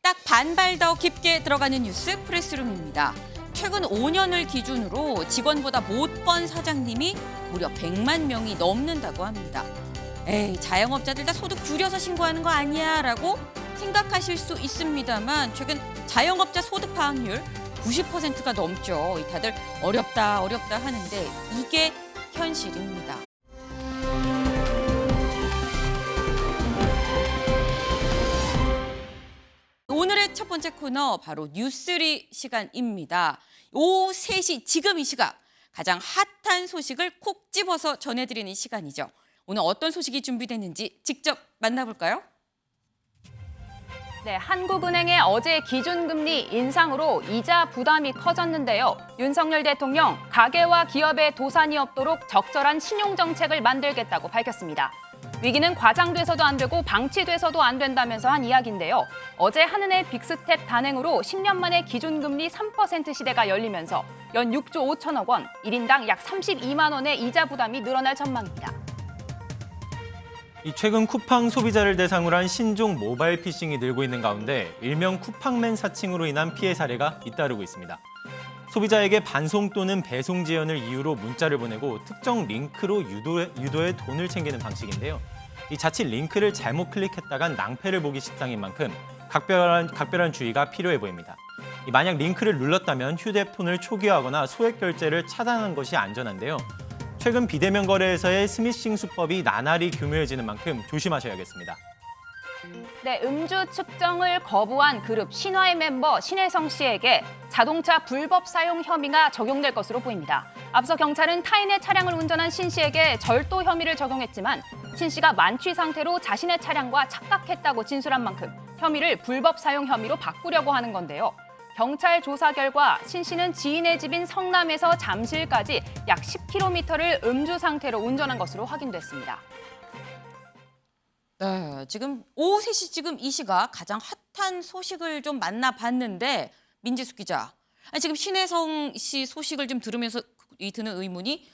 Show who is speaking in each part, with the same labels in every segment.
Speaker 1: 딱 반발 더 깊게 들어가는 뉴스 프레스룸입니다. 최근 5년을 기준으로 직원보다 못 번 사장님이 무려 100만 명이 넘는다고 합니다. 에이, 자영업자들 다 소득 줄여서 신고하는 거 아니야 라고 생각하실 수 있습니다만 최근 자영업자 소득 파악률 90%가 넘죠. 다들 어렵다 하는데 이게 현실입니다. 오늘의 첫 번째 코너 바로 뉴스리 시간입니다. 오후 3시 지금 이 시각 가장 핫한 소식을 콕 집어서 전해드리는 시간이죠. 오늘 어떤 소식이 준비됐는지 직접 만나볼까요?
Speaker 2: 네, 한국은행의 어제 기준금리 인상으로 이자 부담이 커졌는데요. 윤석열 대통령 가계와 기업의 도산이 없도록 적절한 신용정책을 만들겠다고 밝혔습니다. 위기는 과장돼서도 안 되고 방치돼서도 안 된다면서 한 이야기인데요. 어제 한은의 빅스텝 단행으로 10년 만에 기준금리 3% 시대가 열리면서 연 6조 5천억 원, 1인당 약 32만 원의 이자 부담이 늘어날 전망입니다.
Speaker 3: 최근 쿠팡 소비자를 대상으로 한 신종 모바일 피싱이 늘고 있는 가운데 일명 쿠팡맨 사칭으로 인한 피해 사례가 잇따르고 있습니다. 소비자에게 반송 또는 배송 지연을 이유로 문자를 보내고 특정 링크로 유도해 돈을 챙기는 방식인데요. 자칫 링크를 잘못 클릭했다간 낭패를 보기 십상인 만큼 각별한 주의가 필요해 보입니다. 만약 링크를 눌렀다면 휴대폰을 초기화하거나 소액 결제를 차단하는 것이 안전한데요. 최근 비대면 거래에서의 스미싱 수법이 나날이 교묘해지는 만큼 조심하셔야겠습니다.
Speaker 2: 네, 음주 측정을 거부한 그룹 신화의 멤버 신혜성 씨에게 자동차 불법 사용 혐의가 적용될 것으로 보입니다. 앞서 경찰은 타인의 차량을 운전한 신 씨에게 절도 혐의를 적용했지만 신 씨가 만취 상태로 자신의 차량과 착각했다고 진술한 만큼 혐의를 불법 사용 혐의로 바꾸려고 하는 건데요. 경찰 조사 결과 신 씨는 지인의 집인 성남에서 잠실까지 약 10km를 음주 상태로 운전한 것으로 확인됐습니다.
Speaker 1: 네, 지금 오후 3시 지금 이 시각 가장 핫한 소식을 좀 만나봤는데 민지숙 기자, 지금 신혜성 씨 소식을 좀 들으면서 드는 의문이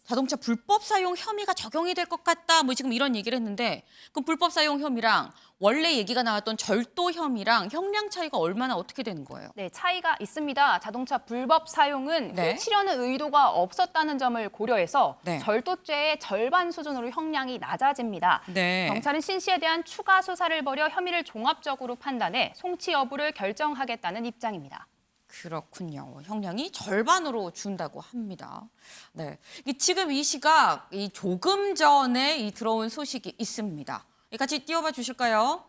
Speaker 1: 자동차 불법 사용 혐의가 적용이 될 것 같다. 지금 이런 얘기를 했는데 그럼 불법 사용 혐의랑 원래 얘기가 나왔던 절도 혐의랑 형량 차이가 얼마나 어떻게 되는 거예요?
Speaker 2: 네, 차이가 있습니다. 자동차 불법 사용은
Speaker 1: 네.
Speaker 2: 훔치려는 의도가 없었다는 점을 고려해서
Speaker 1: 네.
Speaker 2: 절도죄의 절반 수준으로 형량이 낮아집니다.
Speaker 1: 네.
Speaker 2: 경찰은 신 씨에 대한 추가 수사를 벌여 혐의를 종합적으로 판단해 송치 여부를 결정하겠다는 입장입니다.
Speaker 1: 그렇군요. 형량이 절반으로 준다고 합니다. 네, 지금 이 시각 조금 전에 들어온 소식이 있습니다. 같이 띄워봐 주실까요?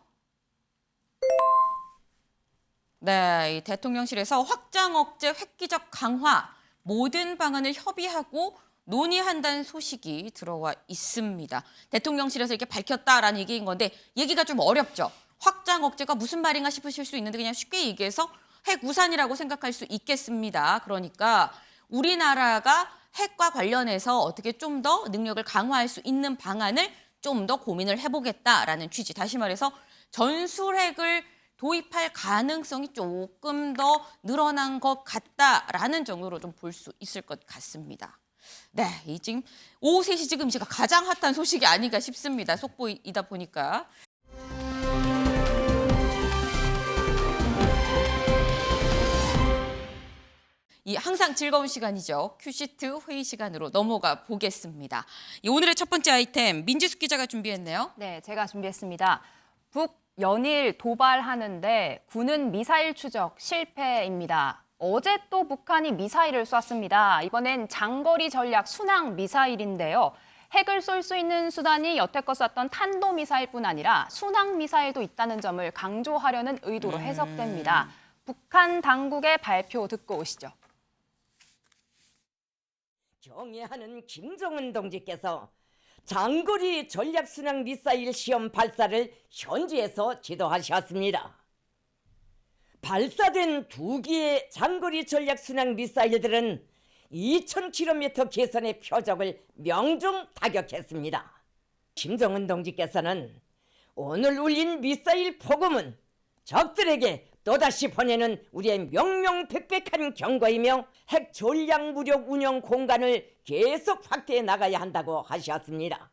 Speaker 1: 네, 이 대통령실에서 확장 억제 획기적 강화 모든 방안을 협의하고 논의한다는 소식이 들어와 있습니다. 대통령실에서 이렇게 밝혔다라는 얘기인 건데 얘기가 좀 어렵죠. 확장 억제가 무슨 말인가 싶으실 수 있는데 그냥 쉽게 얘기해서 핵 우산이라고 생각할 수 있겠습니다. 그러니까 우리나라가 핵과 관련해서 어떻게 좀 더 능력을 강화할 수 있는 방안을 좀 더 고민을 해보겠다라는 취지. 다시 말해서 전술핵을 도입할 가능성이 조금 더 늘어난 것 같다라는 정도로 좀 볼 수 있을 것 같습니다. 네, 지금 오후 3시 지금 제가 가장 핫한 소식이 아닌가 싶습니다. 속보이다 보니까. 항상 즐거운 시간이죠. 큐시트 회의 시간으로 넘어가 보겠습니다. 오늘의 첫 번째 아이템 민지숙 기자가 준비했네요.
Speaker 2: 네, 제가 준비했습니다. 북 연일 도발하는데 군은 미사일 추적 실패입니다. 어제 또 북한이 미사일을 쐈습니다. 이번엔 장거리 전략 순항 미사일인데요. 핵을 쏠 수 있는 수단이 여태껏 쐈던 탄도미사일뿐 아니라 순항 미사일도 있다는 점을 강조하려는 의도로 해석됩니다. 북한 당국의 발표 듣고 오시죠.
Speaker 4: 경애하는 김정은 동지께서 장거리 전략순항 미사일 시험 발사를 현지에서 지도하셨습니다. 발사된 2기의 장거리 전략순항 미사일들은 2000km 계선의 표적을 명중 타격했습니다. 김정은 동지께서는 오늘 울린 미사일 폭음은 적들에게 또다시 보내는 우리의 명명백백한 경고이며 핵 전략 무력 운영 공간을 계속 확대해 나가야 한다고 하셨습니다.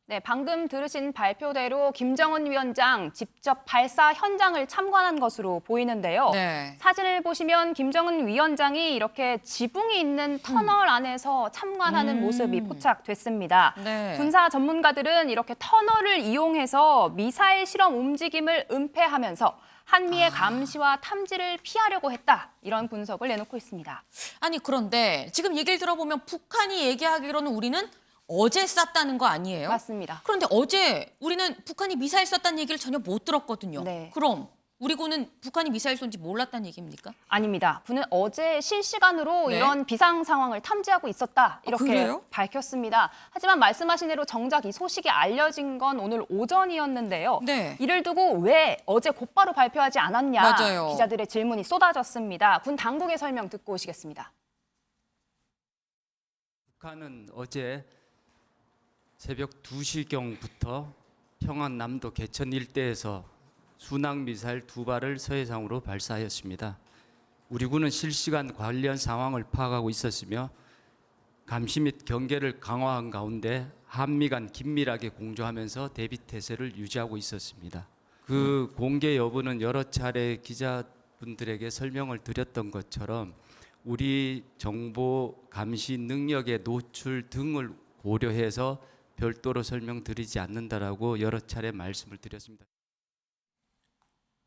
Speaker 2: 네, 방금 들으신 발표대로 김정은 위원장 직접 발사 현장을 참관한 것으로 보이는데요.
Speaker 1: 네.
Speaker 2: 사진을 보시면 김정은 위원장이 이렇게 지붕이 있는 터널 안에서 참관하는 모습이 포착됐습니다.
Speaker 1: 네.
Speaker 2: 군사 전문가들은 이렇게 터널을 이용해서 미사일 실험 움직임을 은폐하면서 한미의 감시와 탐지를 피하려고 했다. 이런 분석을 내놓고 있습니다.
Speaker 1: 아니 그런데 지금 얘기를 들어보면 북한이 얘기하기로는 우리는 어제 쐈다는 거 아니에요?
Speaker 2: 맞습니다.
Speaker 1: 그런데 어제 우리는 북한이 미사일 쐈다는 얘기를 전혀 못 들었거든요.
Speaker 2: 네.
Speaker 1: 그럼 우리 군은 북한이 미사일 쏜지 몰랐다는 얘기입니까?
Speaker 2: 아닙니다. 군은 어제 실시간으로
Speaker 1: 네.
Speaker 2: 이런 비상 상황을 탐지하고 있었다. 이렇게
Speaker 1: 그래요?
Speaker 2: 밝혔습니다. 하지만 말씀하신 대로 정작 이 소식이 알려진 건 오늘 오전이었는데요.
Speaker 1: 네.
Speaker 2: 이를 두고 왜 어제 곧바로 발표하지 않았냐.
Speaker 1: 맞아요.
Speaker 2: 기자들의 질문이 쏟아졌습니다. 군 당국의 설명 듣고 오시겠습니다.
Speaker 5: 북한은 어제 새벽 2시경부터 평안남도 개천 일대에서 순항미사일 2발을 서해상으로 발사하였습니다. 우리 군은 실시간 관련 상황을 파악하고 있었으며 감시 및 경계를 강화한 가운데 한미 간 긴밀하게 공조하면서 대비 태세를 유지하고 있었습니다. 그 공개 여부는 여러 차례 기자분들에게 설명을 드렸던 것처럼 우리 정보 감시 능력의 노출 등을 고려해서 별도로 설명드리지 않는다라고 여러 차례 말씀을 드렸습니다.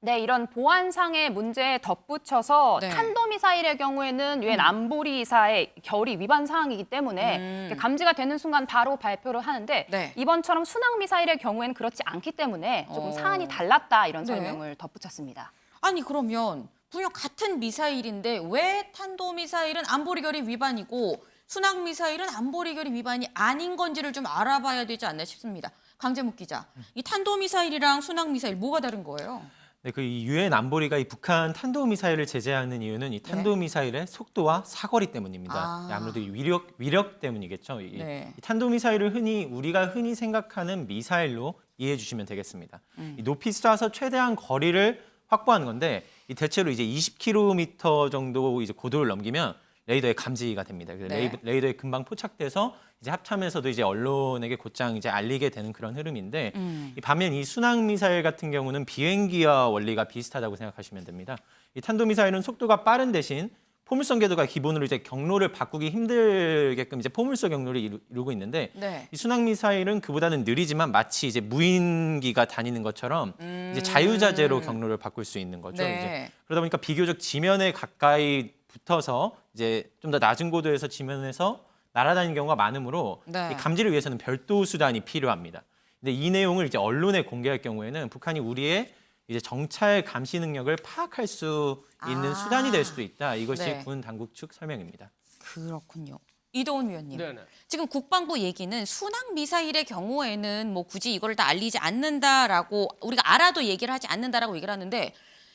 Speaker 2: 네, 이런 보안상의 문제에 덧붙여서
Speaker 1: 네.
Speaker 2: 탄도미사일의 경우에는 유엔 안보리사의 결의 위반 사항이기 때문에 감지가 되는 순간 바로 발표를 하는데
Speaker 1: 네.
Speaker 2: 이번처럼 순항미사일의 경우에는 그렇지 않기 때문에 조금 사안이 달랐다 이런 설명을 덧붙였습니다.
Speaker 1: 아니 그러면 분명 같은 미사일인데 왜 탄도미사일은 안보리 결의 위반이고 순항미사일은 안보리 결의 위반이 아닌 건지를 좀 알아봐야 되지 않나 싶습니다. 강재묵 기자, 이 탄도미사일이랑 순항미사일 뭐가 다른 거예요?
Speaker 3: 네, 그 유엔 안보리가 이 북한 탄도미사일을 제재하는 이유는 이 탄도미사일의 속도와 사거리 때문입니다.
Speaker 1: 아.
Speaker 3: 아무래도 이 위력 때문이겠죠.
Speaker 1: 네.
Speaker 3: 이 탄도미사일을 우리가 흔히 생각하는 미사일로 이해해 주시면 되겠습니다. 이 높이 쏴서 최대한 거리를 확보하는 건데 이 대체로 이제 20km 정도 이제 고도를 넘기면 레이더에 감지가 됩니다. 그래서
Speaker 1: 네.
Speaker 3: 레이더에 금방 포착돼서 이제 합참에서도 이제 언론에게 곧장 이제 알리게 되는 그런 흐름인데 이 반면 이 순항 미사일 같은 경우는 비행기와 원리가 비슷하다고 생각하시면 됩니다. 이 탄도 미사일은 속도가 빠른 대신 포물선 궤도가 기본으로 이제 경로를 바꾸기 힘들게끔 이제 포물선 경로를 이루고 있는데
Speaker 1: 네.
Speaker 3: 이 순항 미사일은 그보다는 느리지만 마치 이제 무인기가 다니는 것처럼 이제 자유자재로 경로를 바꿀 수 있는 거죠.
Speaker 1: 네.
Speaker 3: 이제 그러다 보니까 비교적 지면에 가까이 붙어서 이제 좀 더 낮은 고도에서 지면에서 날아다니는 경우가 많으므로
Speaker 1: 네.
Speaker 3: 이 감지를 위해서는 별도 수단이 필요합니다. 근데 이 내용을 이제 언론에 공개할 경우에는 북한이 우리의 이제 정찰 감시 능력을 파악할 수 있는 수단이 될 수도 있다. 이것이
Speaker 1: 네.
Speaker 3: 군 당국 측 설명입니다.
Speaker 1: 그렇군요. 이도훈 위원님.
Speaker 6: 네네.
Speaker 1: 지금 국방부 얘기는 순항 미사일의 경우에는 뭐 굳이 이걸 다 알리지 않는다라고 우리가 알아도 얘기를 하지 않는다라고 얘기를 하는데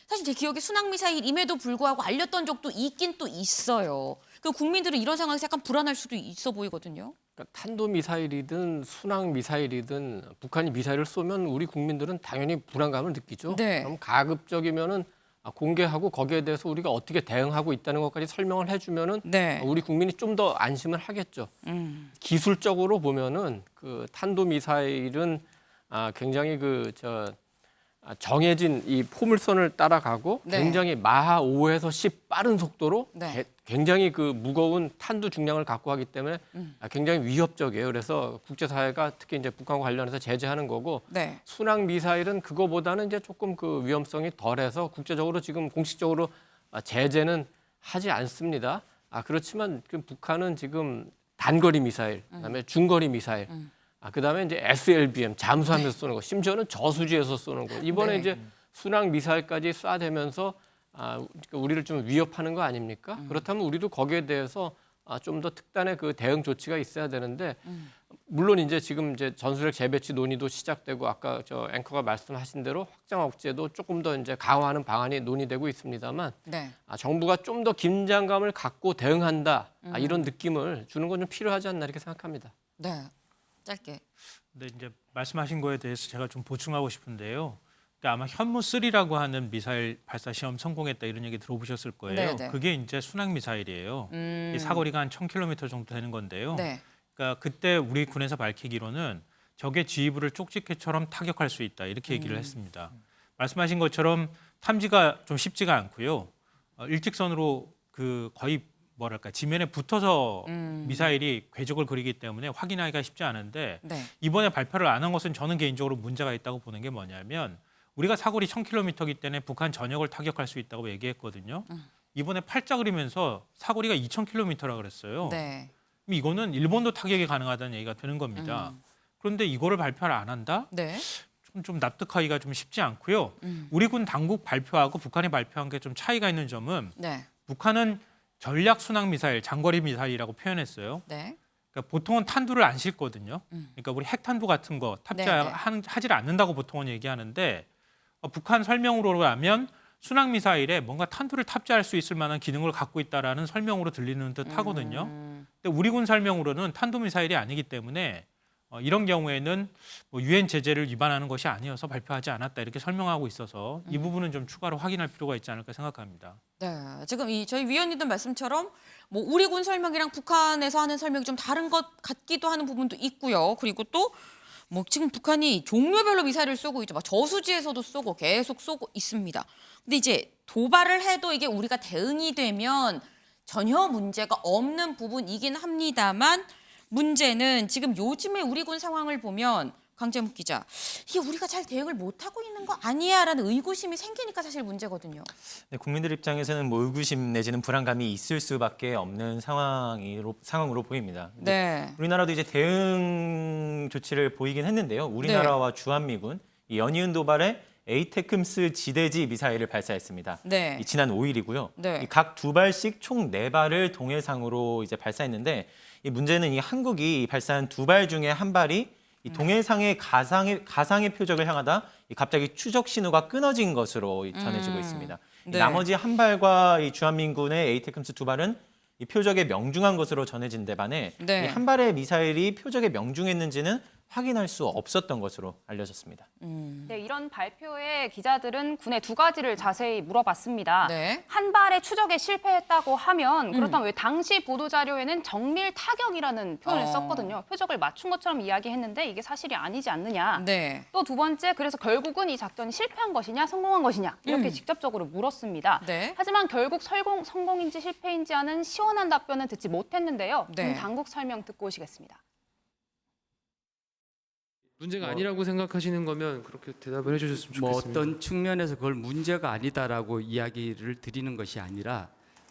Speaker 1: 사실 제 기억에 순항 미사일임에도 불구하고 알렸던 적도 있긴 또 있어요. 그 국민들은 이런 상황에서 약간 불안할 수도 있어 보이거든요.
Speaker 6: 그러니까 탄도미사일이든 순항미사일이든 북한이 미사일을 쏘면 우리 국민들은 당연히 불안감을 느끼죠.
Speaker 1: 네.
Speaker 6: 그럼 가급적이면은 공개하고 거기에 대해서 우리가 어떻게 대응하고 있다는 것까지 설명을 해주면은
Speaker 1: 네.
Speaker 6: 우리 국민이 좀 더 안심을 하겠죠. 기술적으로 보면은 그 탄도미사일은 굉장히 정해진 이 포물선을 따라가고
Speaker 1: 네.
Speaker 6: 굉장히 마하 5에서 10 빠른 속도로
Speaker 1: 네.
Speaker 6: 굉장히 그 무거운 탄두 중량을 갖고 하기 때문에 굉장히 위협적이에요. 그래서 국제사회가 특히 이제 북한과 관련해서 제재하는 거고
Speaker 1: 네.
Speaker 6: 순항 미사일은 그거보다는 이제 조금 그 위험성이 덜해서 국제적으로 지금 공식적으로 제재는 하지 않습니다. 그렇지만 그 북한은 지금 단거리 미사일, 그다음에 중거리 미사일, 그다음에 이제 SLBM 잠수하면서 쏘는 거, 심지어는 저수지에서 쏘는 거. 이번에
Speaker 1: 네.
Speaker 6: 이제 순항 미사일까지 쏴대면서 우리를 좀 위협하는 거 아닙니까? 그렇다면 우리도 거기에 대해서 좀 더 특단의 그 대응 조치가 있어야 되는데 물론 이제 지금 이제 전술핵 재배치 논의도 시작되고 아까 저 앵커가 말씀하신 대로 확장 억제도 조금 더 이제 강화하는 방안이 논의되고 있습니다만
Speaker 1: 네.
Speaker 6: 정부가 좀 더 긴장감을 갖고 대응한다 이런 느낌을 주는 건 좀 필요하지 않나 이렇게 생각합니다.
Speaker 1: 네. 짧게.
Speaker 7: 네, 이제 말씀하신 거에 대해서 제가 좀 보충하고 싶은데요. 아마 현무3라고 하는 미사일 발사 시험 성공했다 이런 얘기 들어보셨을 거예요.
Speaker 1: 네네.
Speaker 7: 그게 이제 순항 미사일이에요. 이 사거리가 한 1,000km 정도 되는 건데요.
Speaker 1: 네.
Speaker 7: 그러니까 그때 우리 군에서 밝히기로는 적의 지휘부를 쪽집게처럼 타격할 수 있다 이렇게 얘기를 했습니다. 말씀하신 것처럼 탐지가 좀 쉽지가 않고요. 일직선으로 거의 뭐랄까 지면에 붙어서 미사일이 궤적을 그리기 때문에 확인하기가 쉽지 않은데
Speaker 1: 네.
Speaker 7: 이번에 발표를 안 한 것은 저는 개인적으로 문제가 있다고 보는 게 뭐냐면 우리가 사거리 1,000km이기 때문에 북한 전역을 타격할 수 있다고 얘기했거든요. 이번에 팔자 그리면서 사거리가 2,000km라 그랬어요.
Speaker 1: 네.
Speaker 7: 그럼 이거는 일본도 타격이 가능하다는 얘기가 되는 겁니다. 그런데 이거를 발표를 안 한다?
Speaker 1: 네.
Speaker 7: 좀 납득하기가 좀 쉽지 않고요. 우리 군 당국 발표하고 북한이 발표한 게 좀 차이가 있는 점은
Speaker 1: 네.
Speaker 7: 북한은 전략 순항 미사일, 장거리 미사일이라고 표현했어요.
Speaker 1: 네.
Speaker 7: 그러니까 보통은 탄두를 안 싣거든요. 그러니까 우리 핵탄두 같은 거 탑재하지 않는다고 보통은 얘기하는데 북한 설명으로 하면 순항 미사일에 뭔가 탄두를 탑재할 수 있을 만한 기능을 갖고 있다라는 설명으로 들리는 듯 하거든요. 근데 우리 군 설명으로는 탄두 미사일이 아니기 때문에 이런 경우에는 유엔 제재를 위반하는 것이 아니어서 발표하지 않았다 이렇게 설명하고 있어서 이 부분은 좀 추가로 확인할 필요가 있지 않을까 생각합니다.
Speaker 1: 네, 지금 저희 위원님들 말씀처럼 뭐 우리 군 설명이랑 북한에서 하는 설명이 좀 다른 것 같기도 하는 부분도 있고요. 그리고 또 뭐 지금 북한이 종류별로 미사일을 쏘고 있죠. 막 저수지에서도 쏘고 계속 쏘고 있습니다. 근데 이제 도발을 해도 이게 우리가 대응이 되면 전혀 문제가 없는 부분이긴 합니다만 문제는 지금 요즘에 우리 군 상황을 보면 강재묵 기자, 이게 우리가 잘 대응을 못하고 있는 거 아니야라는 의구심이 생기니까 사실 문제거든요.
Speaker 3: 네, 국민들 입장에서는 뭐 의구심 내지는 불안감이 있을 수밖에 없는 상황으로 보입니다.
Speaker 1: 네.
Speaker 3: 우리나라도 이제 대응 조치를 보이긴 했는데요. 우리나라와 주한미군 이 연이은 도발에 에이테크스 지대지 미사일을 발사했습니다.
Speaker 1: 네.
Speaker 3: 이 지난 5일이고요.
Speaker 1: 네.
Speaker 3: 각 2발씩 총 4발을 동해상으로 이제 발사했는데 이 문제는 이 한국이 발사한 2발 중에 한 발이 이 동해상의 가상의 표적을 향하다 갑자기 추적 신호가 끊어진 것으로 전해지고 있습니다.
Speaker 1: 네.
Speaker 3: 나머지 한 발과 이 주한민군의 에이테크스 2발은 이 표적에 명중한 것으로 전해진 데 반해
Speaker 1: 네.
Speaker 3: 이 한 발의 미사일이 표적에 명중했는지는 확인할 수 없었던 것으로 알려졌습니다.
Speaker 2: 네, 이런 발표에 기자들은 군에 2가지를 자세히 물어봤습니다.
Speaker 1: 네.
Speaker 2: 한 발의 추적에 실패했다고 하면 그렇다면 왜 당시 보도자료에는 정밀 타격이라는 표현을 썼거든요. 표적을 맞춘 것처럼 이야기했는데 이게 사실이 아니지 않느냐.
Speaker 1: 네.
Speaker 2: 또 2번째, 그래서 결국은 이 작전이 실패한 것이냐 성공한 것이냐 이렇게 직접적으로 물었습니다.
Speaker 1: 네.
Speaker 2: 하지만 결국 성공인지 실패인지 하는 시원한 답변은 듣지 못했는데요.
Speaker 1: 네.
Speaker 2: 군 당국 설명 듣고 오시겠습니다.
Speaker 8: 문제가 아니라고 생각하시는 거면 그렇게 대답을 해주셨으면
Speaker 5: 뭐
Speaker 8: 좋겠습니다.
Speaker 5: 어떤 측면에서 그걸 문제가 아니다라고 이야기를 드리는 것이 아니라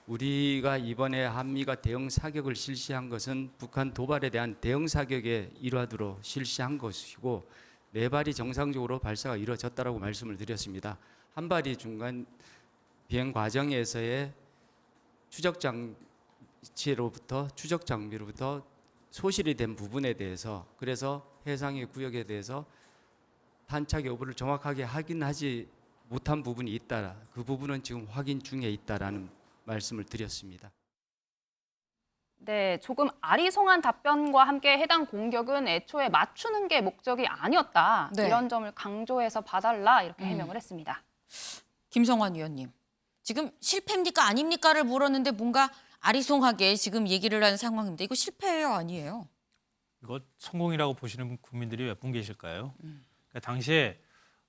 Speaker 5: 우리가 이번에 한미가 대응 사격을 실시한 것은 북한 도발에 대한 대응 사격의 일환으로 실시한 것이고 4발이 정상적으로 발사가 이루어졌다라고 말씀을 드렸습니다. 한 발이 중간 비행 과정에서의 추적 장비로부터 소실이 된 부분에 대해서 그래서 해상의 구역에 대해서 탄착 여부를 정확하게 확인하지 못한 부분이 있다. 그 부분은 지금 확인 중에 있다라는 말씀을 드렸습니다.
Speaker 2: 네, 조금 아리송한 답변과 함께 해당 공격은 애초에 맞추는 게 목적이 아니었다.
Speaker 1: 네.
Speaker 2: 이런 점을 강조해서 봐달라 이렇게 해명을 했습니다.
Speaker 1: 김성환 위원님, 지금 실패입니까 아닙니까를 물었는데 뭔가 아리송하게 지금 얘기를 한 상황인데 이거 실패예요 아니에요?
Speaker 7: 이거 성공이라고 보시는 국민들이 몇 분 계실까요? 그러니까 당시에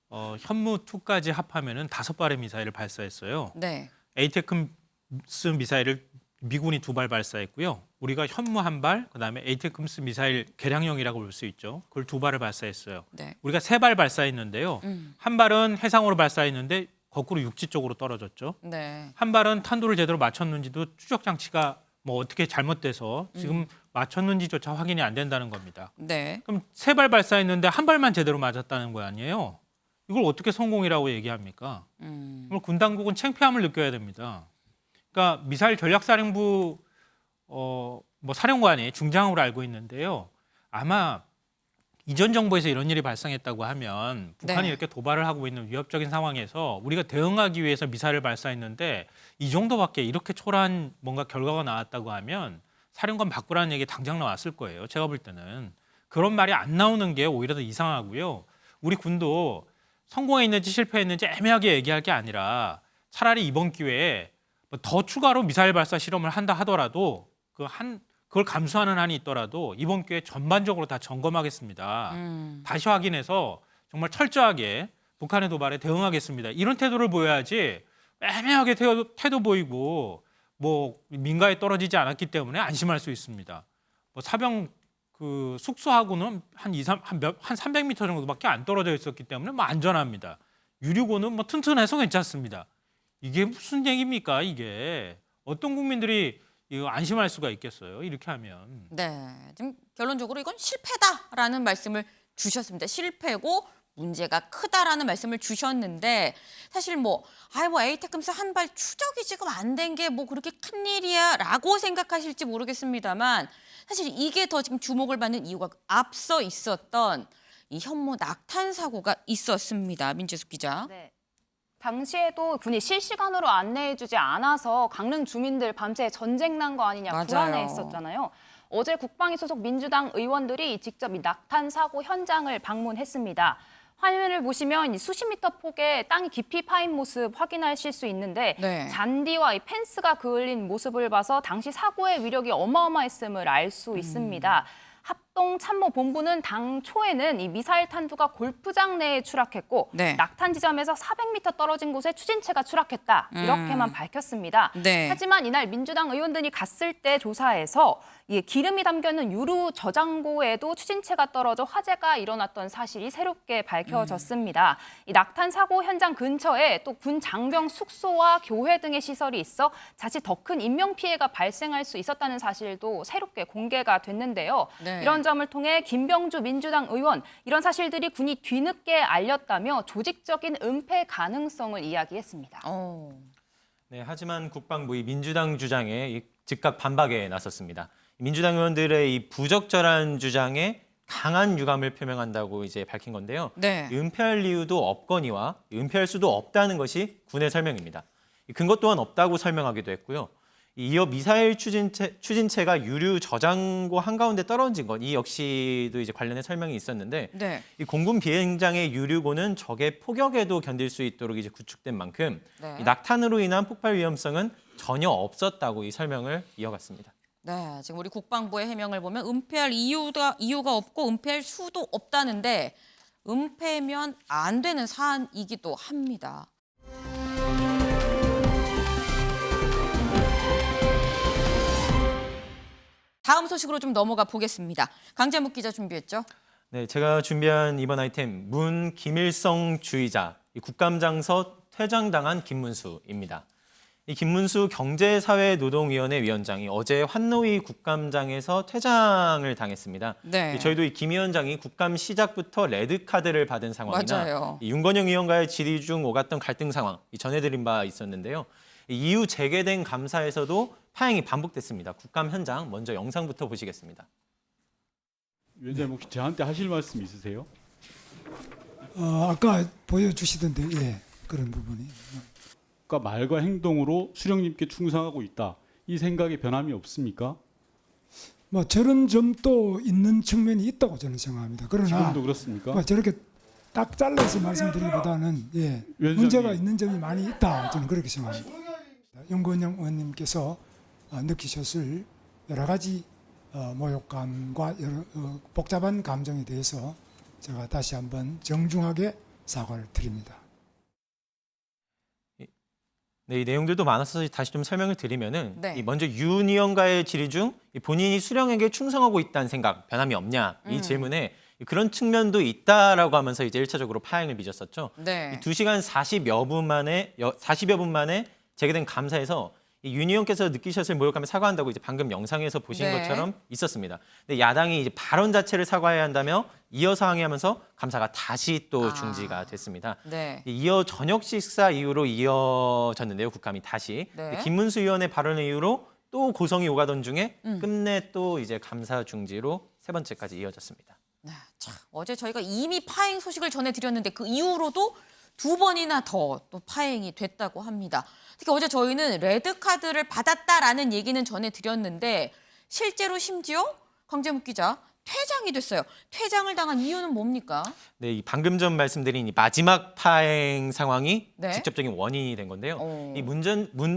Speaker 7: 현무2까지 합하면은 5발의 미사일을 발사했어요.
Speaker 1: 네.
Speaker 7: 에이테크스 미사일을 미군이 2발 발사했고요. 우리가 현무 1발, 그다음에 에이테크스 미사일 개량형이라고 볼 수 있죠. 그걸 2발을 발사했어요.
Speaker 1: 네.
Speaker 7: 우리가 3발 발사했는데요. 한 발은 해상으로 발사했는데 거꾸로 육지 쪽으로 떨어졌죠.
Speaker 1: 네.
Speaker 7: 한 발은 탄도를 제대로 맞췄는지도 추적 장치가 뭐 어떻게 잘못돼서 지금 맞췄는지조차 확인이 안 된다는 겁니다.
Speaker 1: 네.
Speaker 7: 그럼 3발 발사했는데 한 발만 제대로 맞았다는 거 아니에요? 이걸 어떻게 성공이라고 얘기합니까? 그럼 군 당국은 창피함을 느껴야 됩니다. 그러니까 미사일 전략사령부 뭐 사령관이 중장으로 알고 있는데요. 아마 이전 정부에서 이런 일이 발생했다고 하면 북한이
Speaker 1: 네.
Speaker 7: 이렇게 도발을 하고 있는 위협적인 상황에서 우리가 대응하기 위해서 미사일을 발사했는데 이 정도밖에 이렇게 초라한 뭔가 결과가 나왔다고 하면 사령관 바꾸라는 얘기 당장 나왔을 거예요. 제가 볼 때는. 그런 말이 안 나오는 게 오히려 더 이상하고요. 우리 군도 성공했는지 실패했는지 애매하게 얘기할 게 아니라 차라리 이번 기회에 뭐더 추가로 미사일 발사 실험을 한다 하더라도 그걸 감수하는 한이 있더라도 이번 기회에 전반적으로 다 점검하겠습니다. 다시 확인해서 정말 철저하게 북한의 도발에 대응하겠습니다. 이런 태도를 보여야지 애매하게 태도 보이고 뭐 민가에 떨어지지 않았기 때문에 안심할 수 있습니다. 뭐 사병 그 숙소하고는 한 300m 정도밖에 안 떨어져 있었기 때문에 뭐 안전합니다. 유류고는 뭐 튼튼해서 괜찮습니다. 이게 무슨 얘기입니까? 이게 어떤 국민들이 이거 안심할 수가 있겠어요? 이렇게 하면.
Speaker 1: 네, 지금 결론적으로 이건 실패다라는 말씀을 주셨습니다. 실패고 문제가 크다라는 말씀을 주셨는데 사실 뭐 에이테크스 한 발 추적이 지금 안 된 게 뭐 그렇게 큰 일이야라고 생각하실지 모르겠습니다만 사실 이게 더 지금 주목을 받는 이유가 앞서 있었던 이 현무 낙탄 사고가 있었습니다. 민재숙 기자.
Speaker 2: 네. 당시에도 군이 실시간으로 안내해주지 않아서 강릉 주민들 밤새 전쟁 난 거 아니냐
Speaker 1: 맞아요.
Speaker 2: 불안해했었잖아요. 어제 국방위 소속 민주당 의원들이 직접 이 낙탄 사고 현장을 방문했습니다. 화면을 보시면 이 수십 미터 폭의 땅이 깊이 파인 모습 확인하실 수 있는데
Speaker 1: 네.
Speaker 2: 잔디와 이 펜스가 그을린 모습을 봐서 당시 사고의 위력이 어마어마했음을 알 수 있습니다. 합동참모본부는 당초에는 이 미사일 탄두가 골프장 내에 추락했고
Speaker 1: 네.
Speaker 2: 낙탄 지점에서 400m 떨어진 곳에 추진체가 추락했다. 이렇게만 밝혔습니다.
Speaker 1: 네.
Speaker 2: 하지만 이날 민주당 의원들이 갔을 때 조사에서 기름이 담겨있는 유류 저장고에도 추진체가 떨어져 화재가 일어났던 사실이 새롭게 밝혀졌습니다. 이 낙탄 사고 현장 근처에 또 군 장병 숙소와 교회 등의 시설이 있어 자칫 더 큰 인명 피해가 발생할 수 있었다는 사실도 새롭게 공개가 됐는데요.
Speaker 1: 네.
Speaker 2: 이런 점을 통해 김병주 민주당 의원, 이런 사실들이 군이 뒤늦게 알렸다며 조직적인 은폐 가능성을 이야기했습니다.
Speaker 3: 네, 하지만 국방부 이 민주당 주장에 즉각 반박에 나섰습니다. 민주당 의원들의 이 부적절한 주장에 강한 유감을 표명한다고 이제 밝힌 건데요.
Speaker 1: 네.
Speaker 3: 은폐할 이유도 없거니와 은폐할 수도 없다는 것이 군의 설명입니다. 근거 또한 없다고 설명하기도 했고요. 이어 미사일 추진체가 유류 저장고 한가운데 떨어진 것, 이 역시도 이제 관련해 설명이 있었는데
Speaker 1: 네.
Speaker 3: 이 공군 비행장의 유류고는 적의 포격에도 견딜 수 있도록 이제 구축된 만큼
Speaker 1: 네.
Speaker 3: 이 낙탄으로 인한 폭발 위험성은 전혀 없었다고 이 설명을 이어갔습니다.
Speaker 1: 네, 지금 우리 국방부의 해명을 보면 은폐할 이유가 없고 은폐할 수도 없다는데 은폐면 안 되는 사안이기도 합니다. 다음 소식으로 좀 넘어가 보겠습니다. 강재묵 기자 준비했죠?
Speaker 3: 네, 제가 준비한 이번 아이템 문 김일성 주의자, 이 국감장서 퇴장당한 김문수입니다. 이 김문수 경제사회노동위원회 위원장이 어제 환노위 국감장에서 퇴장을 당했습니다.
Speaker 1: 네.
Speaker 3: 저희도 이 김 위원장이 국감 시작부터 레드카드를 받은 상황이나
Speaker 1: 맞아요.
Speaker 3: 이 윤건영 의원과의 질의 중 오갔던 갈등 상황 전해드린 바 있었는데요. 이후 재개된 감사에서도 파행이 반복됐습니다. 국감 현장 먼저 영상부터 보시겠습니다.
Speaker 9: 위원장님 혹시 저한테 하실 말씀 있으세요?
Speaker 10: 아까 보여주시던데 예, 그런 부분이.
Speaker 9: 그러니까 말과 행동으로 수령님께 충성하고 있다. 이 생각에 변함이 없습니까?
Speaker 10: 뭐 저런 점도 있는 측면이 있다고 저는 생각합니다. 그러나
Speaker 9: 지금도 그렇습니까?
Speaker 10: 뭐 저렇게 딱 잘라서 말씀드리기보다는 예,
Speaker 9: 위원장님.
Speaker 10: 문제가 있는 점이 많이 있다. 저는 그렇게 생각합니다. 윤건영 의원님께서 느끼셨을 여러 가지 모욕감과 여러 복잡한 감정에 대해서 제가 다시 한번 정중하게 사과를 드립니다.
Speaker 3: 네, 이 내용들도 많아서 다시 좀 설명을 드리면은
Speaker 1: 네.
Speaker 3: 먼저 윤 의원과의 질의 중 본인이 수령에게 충성하고 있다는 생각 변함이 없냐 이 질문에 그런 측면도 있다라고 하면서 이제 1차적으로 파행을 빚었었죠.
Speaker 1: 네.
Speaker 3: 2시간 40여 분 만에 재개된 감사에서 윤 의원께서 느끼셨을 모욕감에 사과한다고 이제 방금 영상에서 보신
Speaker 1: 네.
Speaker 3: 것처럼 있었습니다. 근데 야당이 이제 발언 자체를 사과해야 한다며 이어서 항의하면서 감사가 다시 또 중지가 됐습니다.
Speaker 1: 네.
Speaker 3: 이어 저녁 식사 이후로 이어졌는데요. 국감이 다시
Speaker 1: 네.
Speaker 3: 김문수 의원의 발언을 이유로 또 고성이 오가던 중에 끝내 또 이제 감사 중지로 세 번째까지 이어졌습니다.
Speaker 1: 네, 참, 어제 저희가 이미 파행 소식을 전해드렸는데 그 이후로도 두 번이나 더 또 파행이 됐다고 합니다. 특히 어제 저희는 레드카드를 받았다라는 얘기는 전해드렸는데 실제로 심지어 강재묵 기자 퇴장이 됐어요. 퇴장을 당한 이유는 뭡니까?
Speaker 3: 네, 이 방금 전 말씀드린 이 마지막 파행 상황이
Speaker 1: 네.
Speaker 3: 직접적인 원인이 된 건데요.
Speaker 1: 오.
Speaker 3: 이 문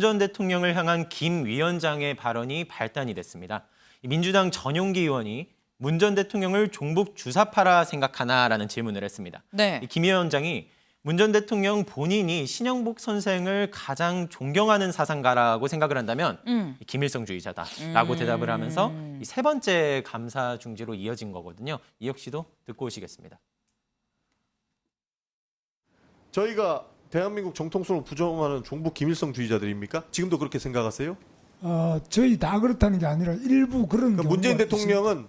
Speaker 3: 전 대통령을 향한 김 위원장의 발언이 발단이 됐습니다. 이 민주당 전용기 의원이 문 전 대통령을 종북 주사파라 생각하나라는 질문을 했습니다.
Speaker 1: 네.
Speaker 3: 이 김 위원장이 문 전 대통령 본인이 신영복 선생을 가장 존경하는 사상가라고 생각을 한다면 이 김일성주의자다라고 대답을 하면서 이 세 번째 감사 중지로 이어진 거거든요. 이 역시도 듣고 오시겠습니다.
Speaker 11: 저희가 대한민국 정통성을 부정하는 종북 김일성주의자들입니까? 지금도 그렇게 생각하세요?
Speaker 10: 저희 다 그렇다는 게 아니라 일부 그런
Speaker 11: 그러니까 문재인
Speaker 10: 경우가
Speaker 11: 대통령은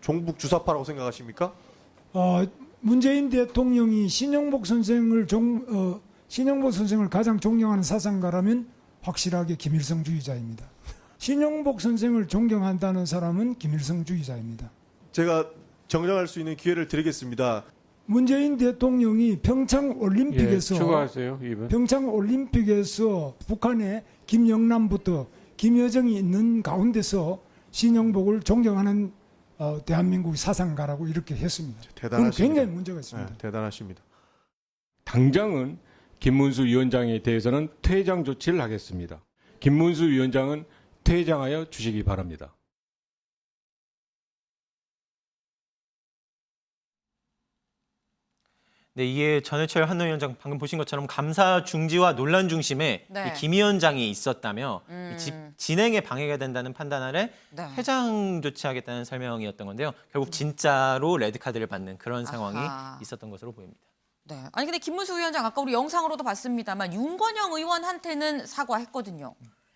Speaker 11: 종북 주사파라고 생각하십니까?
Speaker 10: 문재인 대통령이 신영복 선생을 가장 존경하는 사상가라면 확실하게 김일성주의자입니다. 신영복 선생을 존경한다는 사람은 김일성주의자입니다.
Speaker 11: 제가 정정할 수 있는 기회를 드리겠습니다.
Speaker 10: 문재인 대통령이 평창 올림픽에서
Speaker 6: 추가하세요, 이분.
Speaker 10: 평창 올림픽에서 북한의 김영남부터 김여정이 있는 가운데서 신영복을 존경하는 대한민국 사상가라고 이렇게 했습니다. 그건
Speaker 11: 대단하십니다.
Speaker 10: 굉장히 문제가 있습니다.
Speaker 11: 네, 대단하십니다.
Speaker 12: 당장은 김문수 위원장에 대해서는 퇴장 조치를 하겠습니다. 김문수 위원장은 퇴장하여 주시기 바랍니다.
Speaker 3: 네, 이에 전해철 한노위원장 방금 보신 것처럼 감사 중지와 논란 중심에
Speaker 1: 네.
Speaker 3: 이 김 위원장이 있었다며 이 진행에 방해가 된다는 판단 아래
Speaker 1: 네.
Speaker 3: 퇴장 조치하겠다는 설명이었던 건데요. 결국 진짜로 레드카드를 받는 그런 상황이
Speaker 1: 아하.
Speaker 3: 있었던 것으로 보입니다.
Speaker 1: 네. 아니 근데 김문수 위원장 아까 우리 영상으로도 봤습니다만 윤건영 의원한테는 사과했거든요.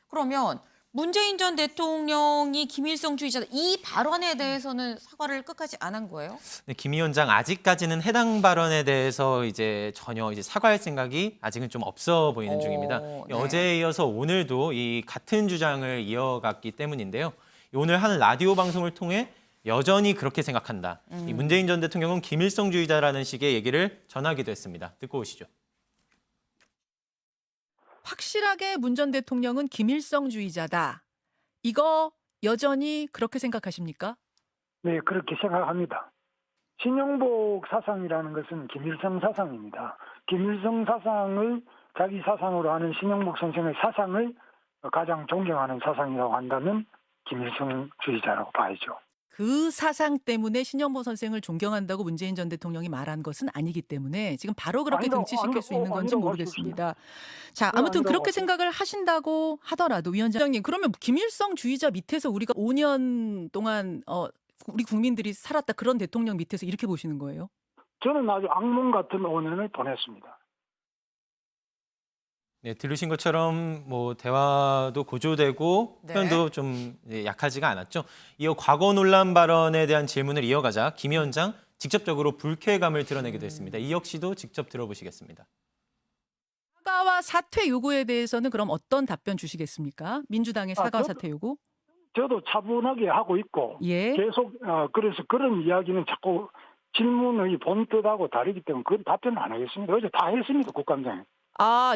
Speaker 1: 그러면 문재인 전 대통령이 김일성주의자다 이 발언에 대해서는 사과를 끝까지 안 한 거예요?
Speaker 3: 네, 김 위원장 아직까지는 해당 발언에 대해서 이제 전혀 이제 사과할 생각이 아직은 좀 없어 보이는 중입니다.
Speaker 1: 네.
Speaker 3: 어제에 이어서 오늘도 이 같은 주장을 이어갔기 때문인데요. 오늘 한 라디오 방송을 통해 여전히 그렇게 생각한다. 이 문재인 전 대통령은 김일성주의자라는 식의 얘기를 전하기도 했습니다. 듣고 오시죠.
Speaker 13: 확실하게 문 전 대통령은 김일성주의자다. 이거 여전히 그렇게 생각하십니까?
Speaker 10: 네, 그렇게 생각합니다. 신영복 사상이라는 것은 김일성 사상입니다. 김일성 사상을 자기 사상으로 하는 신영복 선생의 사상을 가장 존경하는 사상이라고 한다면 김일성주의자라고 봐야죠.
Speaker 13: 그 사상 때문에 신영복 선생을 존경한다고 문재인 전 대통령이 말한 것은 아니기 때문에 지금 바로 그렇게 등치시킬 수 있는 건지 모르겠습니다. 자, 아무튼 그렇게 생각을 하신다고 하더라도 위원장님, 그러면 김일성주의자 밑에서 우리가 5년 동안 우리 국민들이 살았다 그런 대통령 밑에서 이렇게 보시는 거예요?
Speaker 10: 저는 아주 악몽 같은 5년을 보냈습니다.
Speaker 3: 네, 들으신 것처럼 뭐 대화도 고조되고
Speaker 1: 네.
Speaker 3: 표현도 좀 약하지가 않았죠. 이어 과거 논란 발언에 대한 질문을 이어가자 김 위원장 직접적으로 불쾌감을 드러내기도 했습니다. 이 역시도 직접 들어보시겠습니다.
Speaker 13: 사과와 사퇴 요구에 대해서는 그럼 어떤 답변 주시겠습니까? 민주당의 사과 사퇴 요구?
Speaker 10: 저도 차분하게 하고 있고
Speaker 13: 예.
Speaker 10: 계속 그래서 그런 이야기는 자꾸 질문의 본뜻하고 다르기 때문에 그건 답변 안 하겠습니다. 어제 다 했습니다, 국감장에.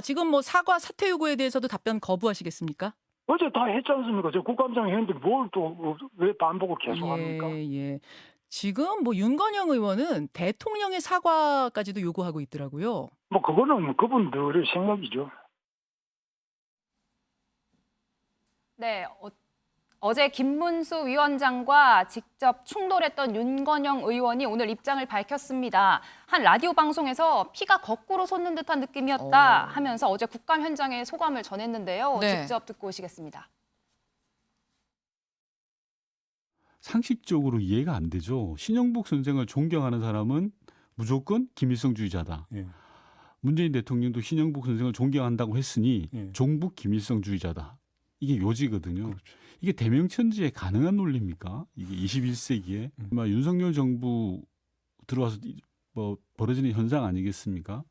Speaker 13: 지금 뭐 사과 사퇴 요구에 대해서도 답변 거부하시겠습니까?
Speaker 10: 어제 다 했지 않습니까? 저 국감장에 했는데 뭘 또 왜 반복을 계속합니까?
Speaker 13: 예. 지금 뭐 윤건영 의원은 대통령의 사과까지도 요구하고 있더라고요.
Speaker 10: 뭐 그거는 그분들의 생각이죠.
Speaker 2: 네, 어제 김문수 위원장과 직접 충돌했던 윤건영 의원이 오늘 입장을 밝혔습니다. 한 라디오 방송에서 피가 거꾸로 솟는 듯한 느낌이었다 하면서 어제 국감 현장의 소감을 전했는데요.
Speaker 1: 네.
Speaker 2: 직접 듣고 오시겠습니다.
Speaker 9: 상식적으로 이해가 안 되죠. 신영복 선생을 존경하는 사람은 무조건 김일성주의자다. 문재인 대통령도 신영복 선생을 존경한다고 했으니 종북 김일성주의자다. 이게 요지거든요. 이게 대명천지에 가능한 논리입니까? 이게 21세기에 윤석열 정부 들어와서 뭐 벌어지는 현상 아니겠습니까?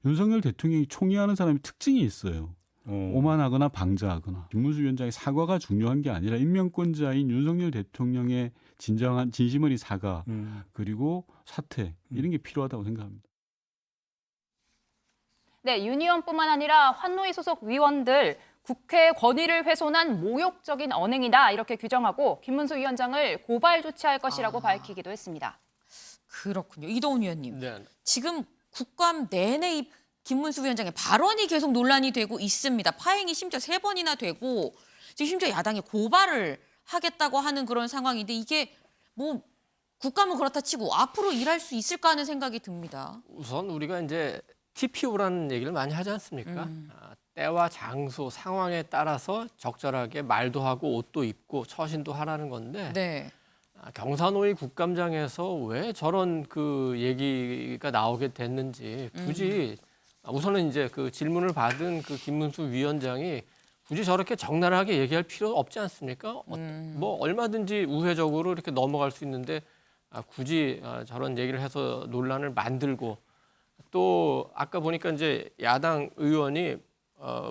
Speaker 9: 윤석열 대통령이 총애하는 사람이 특징이 있어요. 오만하거나 방자하거나. 김문수 위원장의 사과가 중요한 게 아니라 임명권자인 윤석열 대통령의 진정한 진심 어린 사과 그리고 사퇴 이런 게 필요하다고 생각합니다.
Speaker 2: 네, 윤 의원뿐만 아니라 환노위 소속 위원들 국회 권위를 훼손한 모욕적인 언행이다 이렇게 규정하고 김문수 위원장을 고발 조치할 것이라고 밝히기도 했습니다.
Speaker 1: 그렇군요. 이동훈 위원님.
Speaker 6: 네.
Speaker 1: 지금 국감 내내 이 김문수 위원장의 발언이 계속 논란이 되고 있습니다. 파행이 심지어 3번이나 되고 지금 심지어 야당이 고발을 하겠다고 하는 그런 상황인데 이게 뭐 국감은 그렇다 치고 앞으로 일할 수 있을까 하는 생각이 듭니다.
Speaker 6: 우선 우리가 이제 TPO라는 얘기를 많이 하지 않습니까? 때와 장소, 상황에 따라서 적절하게 말도 하고 옷도 입고 처신도 하라는 건데
Speaker 1: 네.
Speaker 6: 경사노위 국감장에서 왜 저런 그 얘기가 나오게 됐는지 굳이 우선은 이제 그 질문을 받은 그 김문수 위원장이 굳이 저렇게 적나라하게 얘기할 필요 없지 않습니까? 뭐 얼마든지 우회적으로 이렇게 넘어갈 수 있는데 굳이 저런 얘기를 해서 논란을 만들고 또 아까 보니까 이제 야당 의원이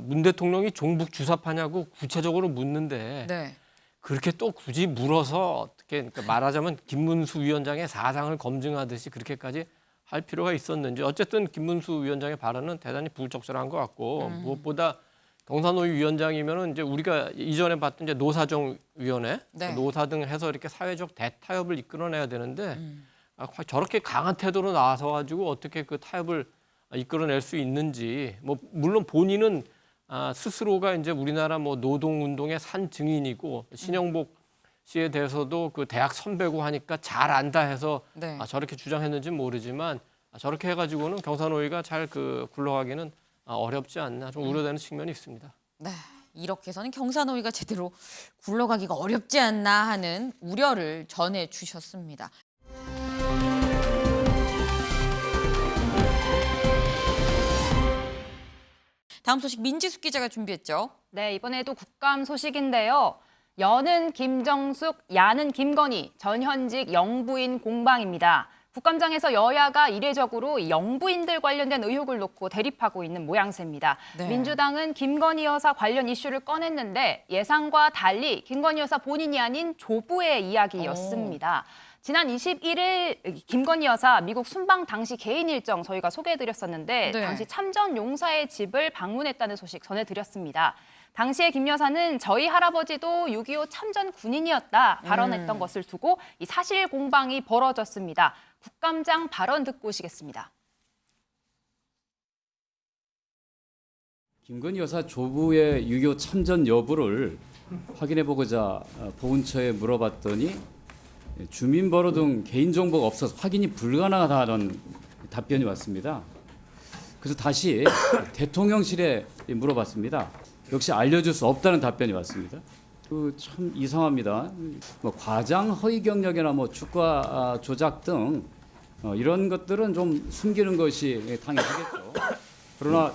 Speaker 6: 문 대통령이 종북 주사파냐고 구체적으로 묻는데
Speaker 1: 네.
Speaker 6: 그렇게 또 굳이 물어서 어떻게 그러니까 말하자면 김문수 위원장의 사상을 검증하듯이 그렇게까지 할 필요가 있었는지 어쨌든 김문수 위원장의 발언은 대단히 부적절한 것 같고 무엇보다 경사노위 위원장이면은 이제 우리가 이전에 봤던 이제 노사정위원회,
Speaker 1: 네.
Speaker 6: 노사 등 해서 이렇게 사회적 대타협을 이끌어내야 되는데 저렇게 강한 태도로 나와서 가지고 어떻게 그 타협을 이끌어낼 수 있는지 뭐 물론 본인은 스스로가 이제 우리나라 뭐 노동운동의 산 증인이고 신영복 씨에 대해서도 그 대학 선배고 하니까 잘 안다 해서
Speaker 1: 네.
Speaker 6: 저렇게 주장했는지는 모르지만 저렇게 해가지고는 경사노위가 잘 그 굴러가기는 어렵지 않나 좀 우려되는 측면이 있습니다.
Speaker 1: 네. 이렇게 해서는 경사노위가 제대로 굴러가기가 어렵지 않나 하는 우려를 전해주셨습니다. 다음 소식 민지숙 기자가 준비했죠.
Speaker 2: 네, 이번에도 국감 소식인데요. 여는 김정숙, 야는 김건희, 전현직 영부인 공방입니다. 국감장에서 여야가 이례적으로 영부인들 관련된 의혹을 놓고 대립하고 있는 모양새입니다.
Speaker 1: 네.
Speaker 2: 민주당은 김건희 여사 관련 이슈를 꺼냈는데 예상과 달리 김건희 여사 본인이 아닌 조부의 이야기였습니다. 지난 21일 김건희 여사 미국 순방 당시 개인 일정 저희가 소개해드렸었는데
Speaker 1: 네.
Speaker 2: 당시 참전 용사의 집을 방문했다는 소식 전해드렸습니다. 당시에 김 여사는 저희 할아버지도 6.25 참전 군인이었다 발언했던 것을 두고 이 사실 공방이 벌어졌습니다. 국감장 발언 듣고 오시겠습니다.
Speaker 14: 김건희 여사 조부의 6.25 참전 여부를 확인해보고자 보훈처에 물어봤더니 주민번호 등 개인정보가 없어서 확인이 불가능하다는 답변이 왔습니다. 그래서 다시 대통령실에 물어봤습니다. 역시 알려줄 수 없다는 답변이 왔습니다. 참 이상합니다. 뭐 과장 허위 경력이나 뭐 주가 조작 등 이런 것들은 좀 숨기는 것이 당연하겠죠. 그러나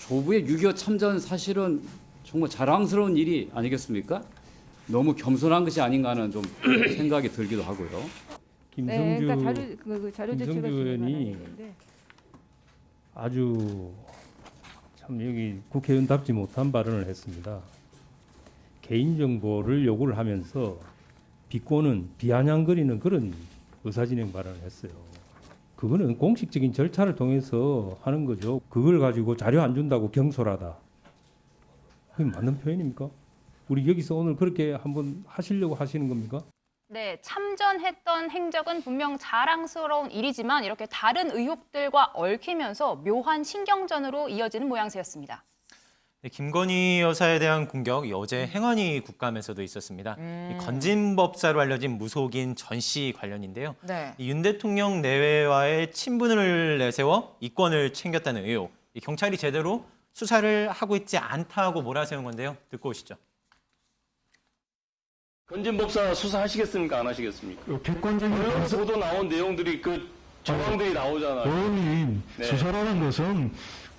Speaker 14: 조부의 6.25 참전 사실은 정말 자랑스러운 일이 아니겠습니까? 너무 겸손한 것이 아닌가 하는 좀 생각이 들기도 하고요.
Speaker 15: 김성주, 김성주 의원이 아주 참 여기 국회의원답지 못한 발언을 했습니다. 개인정보를 요구를 하면서 비꼬는 비아냥거리는 그런 의사진행 발언을 했어요. 그거는 공식적인 절차를 통해서 하는 거죠. 그걸 가지고 자료 안 준다고 경솔하다. 그게 맞는 표현입니까? 우리 여기서 오늘 그렇게 한번 하시려고 하시는 겁니까?
Speaker 2: 네, 참전했던 행적은 분명 자랑스러운 일이지만 이렇게 다른 의혹들과 얽히면서 묘한 신경전으로 이어지는 모양새였습니다.
Speaker 3: 네, 김건희 여사에 대한 공격 어제 행안위 국감에서도 있었습니다. 이 건진법사로 알려진 무속인 전 씨 관련인데요.
Speaker 1: 네.
Speaker 3: 윤 대통령 내외와의 친분을 내세워 이권을 챙겼다는 의혹. 경찰이 제대로 수사를 하고 있지 않다고 몰아세운 건데요. 듣고 오시죠.
Speaker 16: 건진법사 수사하시겠습니까? 안 하시겠습니까?
Speaker 10: 객관적인
Speaker 16: 보도 나온 내용들이 그 정황들이 나오잖아요.
Speaker 10: 의원님,
Speaker 16: 네.
Speaker 10: 수사라는 것은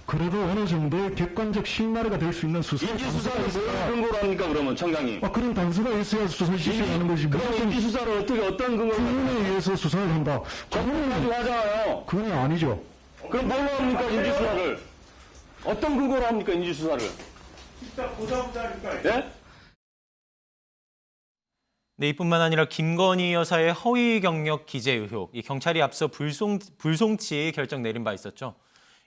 Speaker 10: 그래도 어느 정도의 객관적 실마리가 될 수 있는 수사.
Speaker 16: 인지수사를 뭘 근거로 합니까? 그러면 청장님.
Speaker 10: 그런 단서가 있어야 수사를 실시하는 것이.
Speaker 16: 그럼 인지수사를 어떤 근거로?
Speaker 10: 국민에 의해서 수사를 한다.
Speaker 16: 정권 가지고 하잖아요.
Speaker 10: 그건 아니죠.
Speaker 16: 그럼 뭘로 합니까? 인지수사를. 어떤 근거로 합니까? 인지수사를.
Speaker 11: 진짜 보자보자니까.
Speaker 16: 예?
Speaker 3: 네, 이뿐만 아니라 김건희 여사의 허위 경력 기재 의혹, 이 경찰이 앞서 불송치 결정 내린 바 있었죠.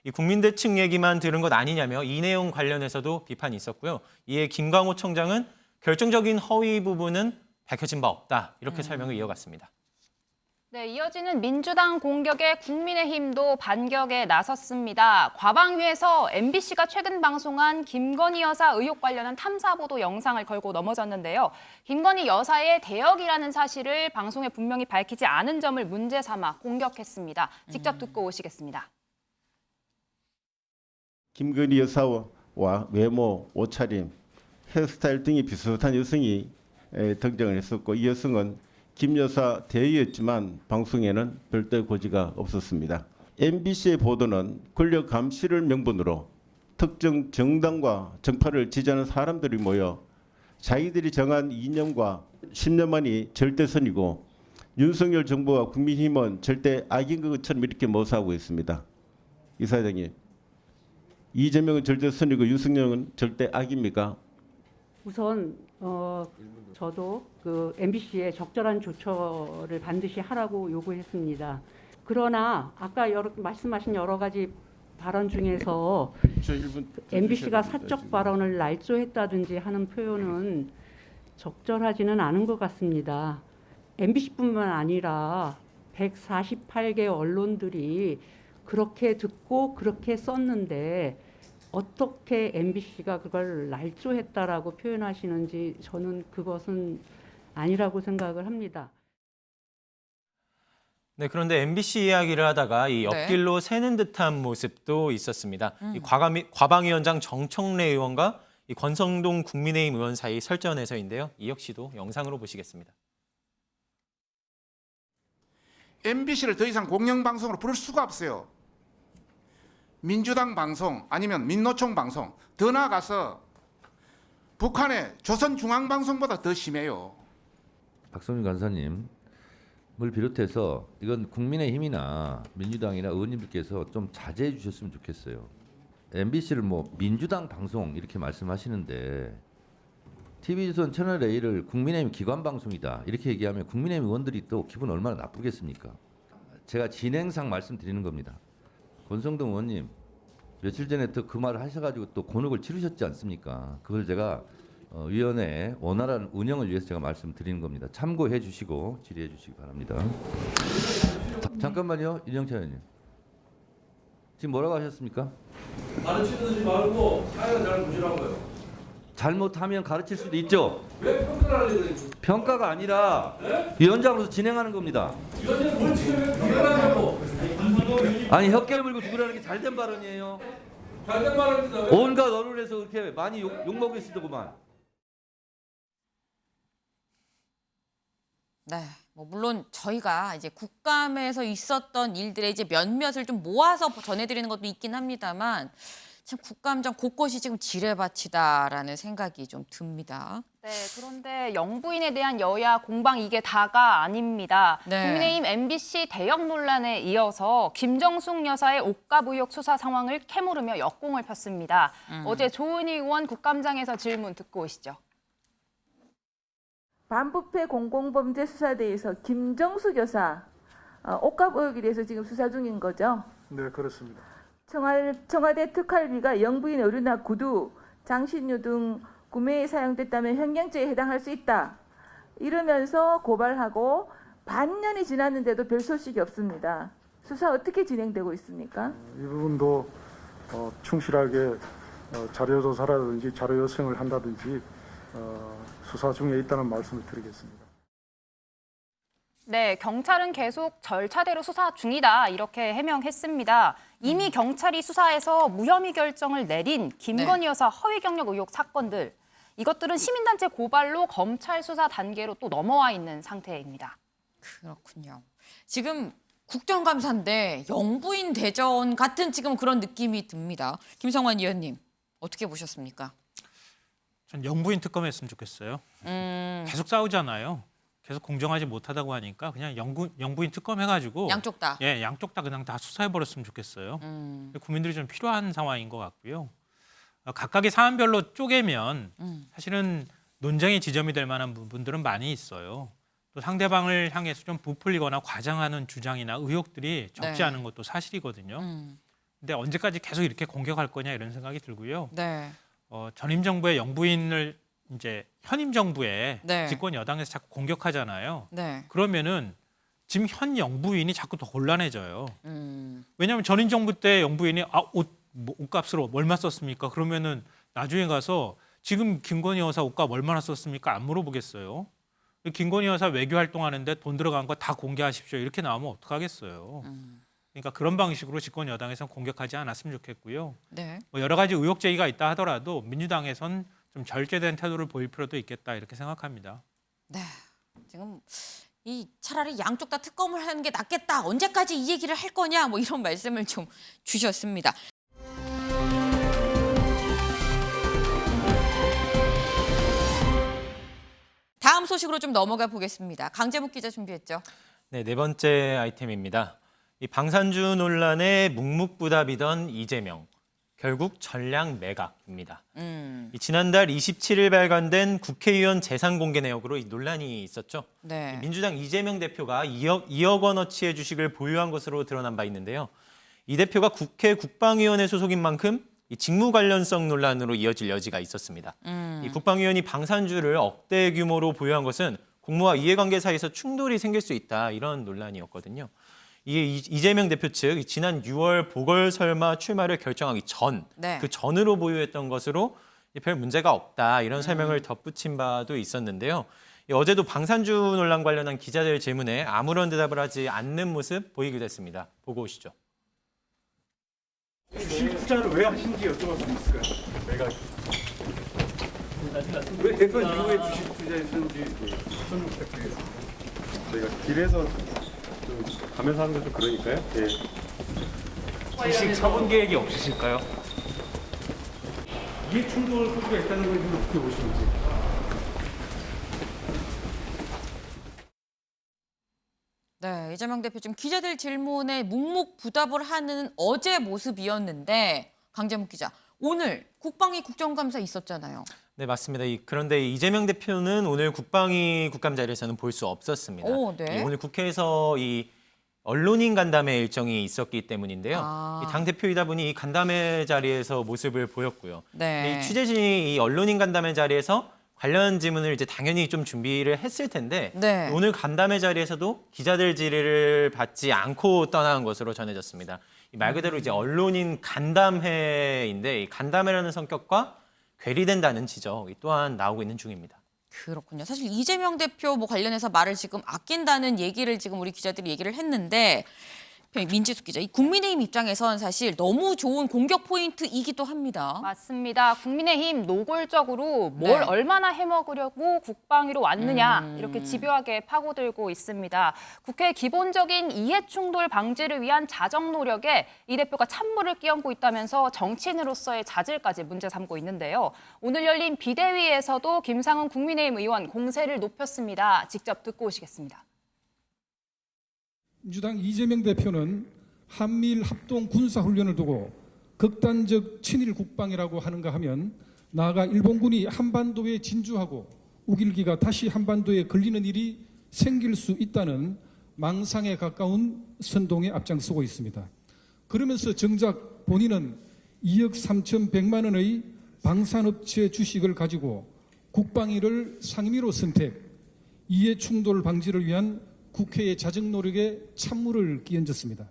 Speaker 3: 이 국민대책 얘기만 들은 것 아니냐며 이 내용 관련해서도 비판이 있었고요. 이에 김광호 청장은 결정적인 허위 부분은 밝혀진 바 없다. 이렇게 설명을 이어갔습니다.
Speaker 2: 네, 이어지는 민주당 공격에 국민의힘도 반격에 나섰습니다. 과방위에서 MBC가 최근 방송한 김건희 여사 의혹 관련한 탐사보도 영상을 걸고 넘어졌는데요. 김건희 여사의 대역이라는 사실을 방송에 분명히 밝히지 않은 점을 문제 삼아 공격했습니다. 직접 듣고 오시겠습니다.
Speaker 17: 김건희 여사와 외모, 옷차림, 헤어스타일 등이 비슷한 여성이 등장을 했었고 이 여성은 김 여사 대의였지만 방송에는 별도의 고지가 없었습니다. MBC의 보도는 권력 감시를 명분으로 특정 정당과 정파를 지지하는 사람들이 모여 자기들이 정한 이념과 신념만이 절대선이고 윤석열 정부와 국민힘은 절대 악인 것처럼 이렇게 모사하고 있습니다. 이사장님, 이재명은 절대선이고 윤석열은 절대 악입니까?
Speaker 18: 우선 저도 그 MBC의 적절한 조처를 반드시 하라고 요구했습니다. 그러나 아까 말씀하신 여러 가지 발언 중에서 MBC가 사적 발언을 날조했다든지 하는 표현은 적절하지는 않은 것 같습니다. MBC뿐만 아니라 148개 언론들이 그렇게 듣고 그렇게 썼는데 어떻게 MBC가 그걸 날조했다라고 표현하시는지 저는 그것은 아니라고 생각을 합니다.
Speaker 3: 네, 그런데 MBC 이야기를 하다가 이 옆길로 새는 듯한 모습도 있었습니다. 이 과방위원장 정청래 의원과 이 권성동 국민의힘 의원 사이 설전에서인데요. 이 역시도 영상으로 보시겠습니다.
Speaker 19: MBC를 더 이상 공영방송으로 부를 수가 없어요. 민주당 방송 아니면 민노총 방송 더 나아가서 북한의 조선중앙방송보다 더 심해요.
Speaker 20: 박성준 간사님을 비롯해서 이건 국민의힘이나 민주당이나 의원님들께서 좀 자제해 주셨으면 좋겠어요. MBC를 뭐 민주당 방송 이렇게 말씀하시는데 TV조선 채널A를 국민의힘 기관 방송이다 이렇게 얘기하면 국민의힘 의원들이 또 기분 얼마나 나쁘겠습니까? 제가 진행상 말씀드리는 겁니다. 권성동 의원님 며칠 전에 또 그 말을 하셔가지고 또 곤혹을 치르셨지 않습니까? 그걸 제가 위원회의 원활한 운영을 위해서 제가 말씀드리는 겁니다. 참고해 주시고 질의해 주시기 바랍니다. 잠깐만요, 윤영찬 의원님. 지금 뭐라고 하셨습니까?
Speaker 16: 가르치지 말고 사회가 잘 보시라고요.
Speaker 20: 잘못하면 가르칠 수도 있죠.
Speaker 16: 왜 평가를 하려고
Speaker 20: 평가가 아니라 위원장으로서 진행하는 겁니다.
Speaker 16: 위원장이 뭘 지금 평가하냐고.
Speaker 20: 아니 혓결 물고 죽으라는 게 잘된 발언이에요.
Speaker 16: 잘된 발언입니다.
Speaker 20: 온갖 언론에서 그렇게 많이 욕먹으시더구만.
Speaker 1: 네, 뭐 물론 저희가 이제 국감에서 있었던 일들의 이제 몇몇을 좀 모아서 전해드리는 것도 있긴 합니다만 참 국감장 곳곳이 지금 지뢰밭이다라는 생각이 좀 듭니다.
Speaker 2: 네, 그런데 영부인에 대한 여야 공방 이게 다가 아닙니다.
Speaker 1: 네.
Speaker 2: 국민의힘 MBC 대역 논란에 이어서 김정숙 여사의 옷값 의혹 수사 상황을 캐물으며 역공을 폈습니다. 어제 조은희 의원 국감장에서 질문 듣고 오시죠.
Speaker 21: 반부패 공공범죄 수사대에서 김정숙 여사 옷값 의혹에 대해서 지금 수사 중인 거죠?
Speaker 22: 네, 그렇습니다.
Speaker 21: 청와대 특활비가 영부인 의류나 구두, 장신유 등 구매에 사용됐다면 현행죄에 해당할 수 있다. 이러면서 고발하고 반년이 지났는데도 별 소식이 없습니다. 수사 어떻게 진행되고 있습니까?
Speaker 22: 이 부분도 충실하게 자료 조사라든지 자료 요청을 한다든지 수사 중에 있다는 말씀을 드리겠습니다.
Speaker 2: 네, 경찰은 계속 절차대로 수사 중이다 이렇게 해명했습니다. 이미 경찰이 수사해서 무혐의 결정을 내린 김건희 여사 허위 경력 의혹 사건들 이것들은 시민단체 고발로 검찰 수사 단계로 또 넘어와 있는 상태입니다.
Speaker 1: 그렇군요. 지금 국정감사인데 영부인 대전 같은 지금 그런 느낌이 듭니다. 김성환 의원님 어떻게 보셨습니까?
Speaker 7: 전 영부인 특검했으면 좋겠어요. 계속 싸우잖아요. 계속 공정하지 못하다고 하니까 그냥 영부인 특검 해가지고
Speaker 1: 양쪽 다.
Speaker 7: 예, 양쪽 다 그냥 다 수사해버렸으면 좋겠어요. 국민들이 좀 필요한 상황인 것 같고요. 각각의 사안별로 쪼개면 사실은 논쟁의 지점이 될 만한 부분들은 많이 있어요. 또 상대방을 향해서 좀 부풀리거나 과장하는 주장이나 의혹들이 적지 않은 것도 사실이거든요. 근데 언제까지 계속 이렇게 공격할 거냐 이런 생각이 들고요.
Speaker 1: 네.
Speaker 7: 전임 정부의 영부인을 이제 현임 정부의
Speaker 1: 네.
Speaker 7: 집권 여당에서 자꾸 공격하잖아요.
Speaker 1: 네.
Speaker 7: 그러면은 지금 현 영부인이 자꾸 더 곤란해져요. 왜냐하면 전임 정부 때 영부인이 옷값을 얼마 썼습니까? 그러면은 나중에 가서 지금 김건희 여사 옷값 얼마나 썼습니까? 안 물어보겠어요. 김건희 여사 외교 활동하는데 돈 들어간 거 다 공개하십시오. 이렇게 나오면 어떡하겠어요. 그러니까 그런 방식으로 집권 여당에서는 공격하지 않았으면 좋겠고요.
Speaker 1: 네.
Speaker 7: 뭐 여러 가지 의혹 제기가 있다 하더라도 민주당에선 좀 절제된 태도를 보일 필요도 있겠다 이렇게 생각합니다.
Speaker 1: 네. 지금 이 차라리 양쪽 다 특검을 하는 게 낫겠다. 언제까지 이 얘기를 할 거냐 뭐 이런 말씀을 좀 주셨습니다. 다음 소식으로 좀 넘어가 보겠습니다. 강재묵 기자 준비했죠.
Speaker 3: 네, 네 번째 아이템입니다. 이 방산주 논란에 묵묵부답이던 이재명. 결국 전략 매각입니다. 이 지난달 27일 발간된 국회의원 재산 공개 내역으로 이 논란이 있었죠.
Speaker 1: 네.
Speaker 3: 민주당 이재명 대표가 2억 원어치의 주식을 보유한 것으로 드러난 바 있는데요. 이 대표가 국회 국방위원회 소속인 만큼 이 직무 관련성 논란으로 이어질 여지가 있었습니다. 이 국방위원이 방산주를 억대 규모로 보유한 것은 공무와 이해관계 사이에서 충돌이 생길 수 있다 이런 논란이었거든요. 이게 이재명 대표 측 지난 6월 보궐설마 출마를 결정하기 전,
Speaker 1: 네.
Speaker 3: 그 전으로 보유했던 것으로 별 문제가 없다 이런 설명을 덧붙인 바도 있었는데요. 어제도 방산주 논란 관련한 기자들 질문에 아무런 대답을 하지 않는 모습 보이기도 했습니다. 보고 오시죠.
Speaker 22: 주식 투자를 왜 하신지 여쭤볼 수 있을까요? 매각. 왜 대선 이후에 주식 투자했는지 좀 부탁드리겠습니다. 저희가 길에서 좀 가면서 하는 것도 그러니까요. 예.
Speaker 4: 주식 처분 계획이 없으실까요?
Speaker 22: 이해 충돌 소지가 있다는 걸 좀 어떻게 보시는지.
Speaker 1: 네, 이재명 대표 지금 기자들 질문에 묵묵부답을 하는 어제 모습이었는데 강재묵 기자, 오늘 국방위 국정감사 있었잖아요.
Speaker 3: 네, 맞습니다. 그런데 이재명 대표는 오늘 국방위 국감 자리에서는 볼 수 없었습니다.
Speaker 1: 오, 네.
Speaker 3: 오늘 국회에서 이 언론인 간담회 일정이 있었기 때문인데요. 이 당대표이다 보니 이 간담회 자리에서 모습을 보였고요.
Speaker 1: 네.
Speaker 3: 이 취재진이 이 언론인 간담회 자리에서 관련 질문을 이제 당연히 좀 준비를 했을 텐데
Speaker 1: 네.
Speaker 3: 오늘 간담회 자리에서도 기자들 질의를 받지 않고 떠나간 것으로 전해졌습니다. 말 그대로 이제 언론인 간담회인데 이 간담회라는 성격과 괴리된다는 지적이 또한 나오고 있는 중입니다.
Speaker 1: 그렇군요. 사실 이재명 대표 뭐 관련해서 말을 지금 아낀다는 얘기를 지금 우리 기자들이 얘기를 했는데 민지숙 기자, 이 국민의힘 입장에선 사실 너무 좋은 공격 포인트이기도 합니다.
Speaker 2: 맞습니다. 국민의힘 노골적으로 뭘
Speaker 1: 네.
Speaker 2: 얼마나 해먹으려고 국방위로 왔느냐 이렇게 집요하게 파고들고 있습니다. 국회의 기본적인 이해충돌 방지를 위한 자정 노력에 이 대표가 찬물을 끼얹고 있다면서 정치인으로서의 자질까지 문제 삼고 있는데요. 오늘 열린 비대위에서도 김상훈 국민의힘 의원 공세를 높였습니다. 직접 듣고 오시겠습니다.
Speaker 22: 민주당 이재명 대표는 한미일 합동 군사훈련을 두고 극단적 친일 국방이라고 하는가 하면 나아가 일본군이 한반도에 진주하고 우길기가 다시 한반도에 걸리는 일이 생길 수 있다는 망상에 가까운 선동에 앞장서고 있습니다. 그러면서 정작 본인은 2억 3,100만 원의 방산업체 주식을 가지고 국방위를 상임위로 선택, 이해충돌 방지를 위한 국회의 자정 노력에 찬물을 끼얹었습니다.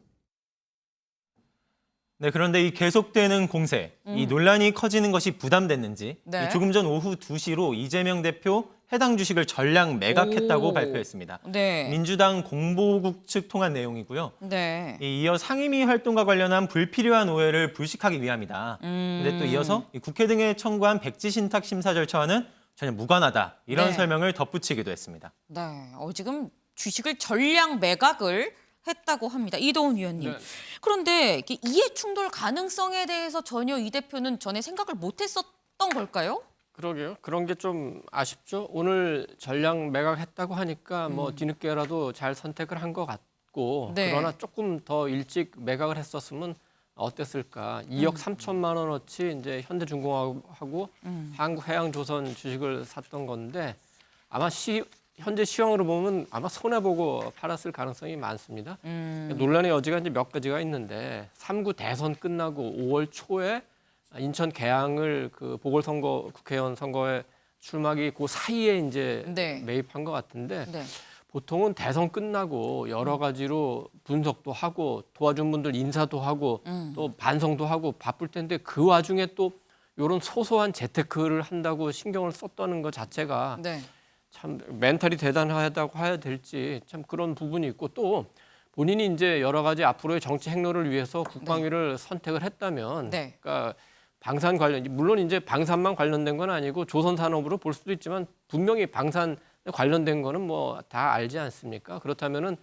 Speaker 3: 네, 그런데 이 계속되는 공세, 이 논란이 커지는 것이 부담됐는지
Speaker 1: 네.
Speaker 3: 조금 전 오후 2시로 이재명 대표 해당 주식을 전량 매각했다고 발표했습니다.
Speaker 1: 네.
Speaker 3: 민주당 공보국 측 통한 내용이고요.
Speaker 1: 네.
Speaker 3: 이어 상임위 활동과 관련한 불필요한 오해를 불식하기 위함이다. 근데 또 이어서 국회 등에 청구한 백지 신탁 심사 절차와는 전혀 무관하다. 이런
Speaker 1: 네.
Speaker 3: 설명을 덧붙이기도 했습니다.
Speaker 1: 네. 지금 주식을 전량 매각을 했다고 합니다. 이도훈 위원님.
Speaker 6: 네.
Speaker 1: 그런데 이게 이해 충돌 가능성에 대해서 전혀 이 대표는 전에 생각을 못했었던 걸까요?
Speaker 6: 그러게요. 그런 게 좀 아쉽죠. 오늘 전량 매각했다고 하니까 뭐 뒤늦게라도 잘 선택을 한 것 같고
Speaker 1: 네.
Speaker 6: 그러나 조금 더 일찍 매각을 했었으면 어땠을까. 2억 3천만 원어치 이제 현대중공업하고 한국해양조선 주식을 샀던 건데 아마 현재 시황으로 보면 아마 손해보고 팔았을 가능성이 많습니다. 논란의 여지가 이제 몇 가지가 있는데 3구 대선 끝나고 5월 초에 인천 계양을 그 보궐선거 국회의원 선거에 출마하기 그 사이에 이제
Speaker 1: 네.
Speaker 6: 매입한 것 같은데
Speaker 1: 네.
Speaker 6: 보통은 대선 끝나고 여러 가지로 분석도 하고 도와준 분들 인사도 하고 또 반성도 하고 바쁠 텐데 그 와중에 또 이런 소소한 재테크를 한다고 신경을 썼다는 것 자체가
Speaker 1: 네.
Speaker 6: 참 멘탈이 대단하다고 해야 될지 참 그런 부분이 있고 또 본인이 이제 여러 가지 앞으로의 정치 행로를 위해서 국방위를 선택을 했다면
Speaker 1: 네.
Speaker 6: 그러니까 방산 관련 물론 이제 방산만 관련된 건 아니고 조선 산업으로 볼 수도 있지만 분명히 방산 관련된 거는 뭐 다 알지 않습니까? 그렇다면은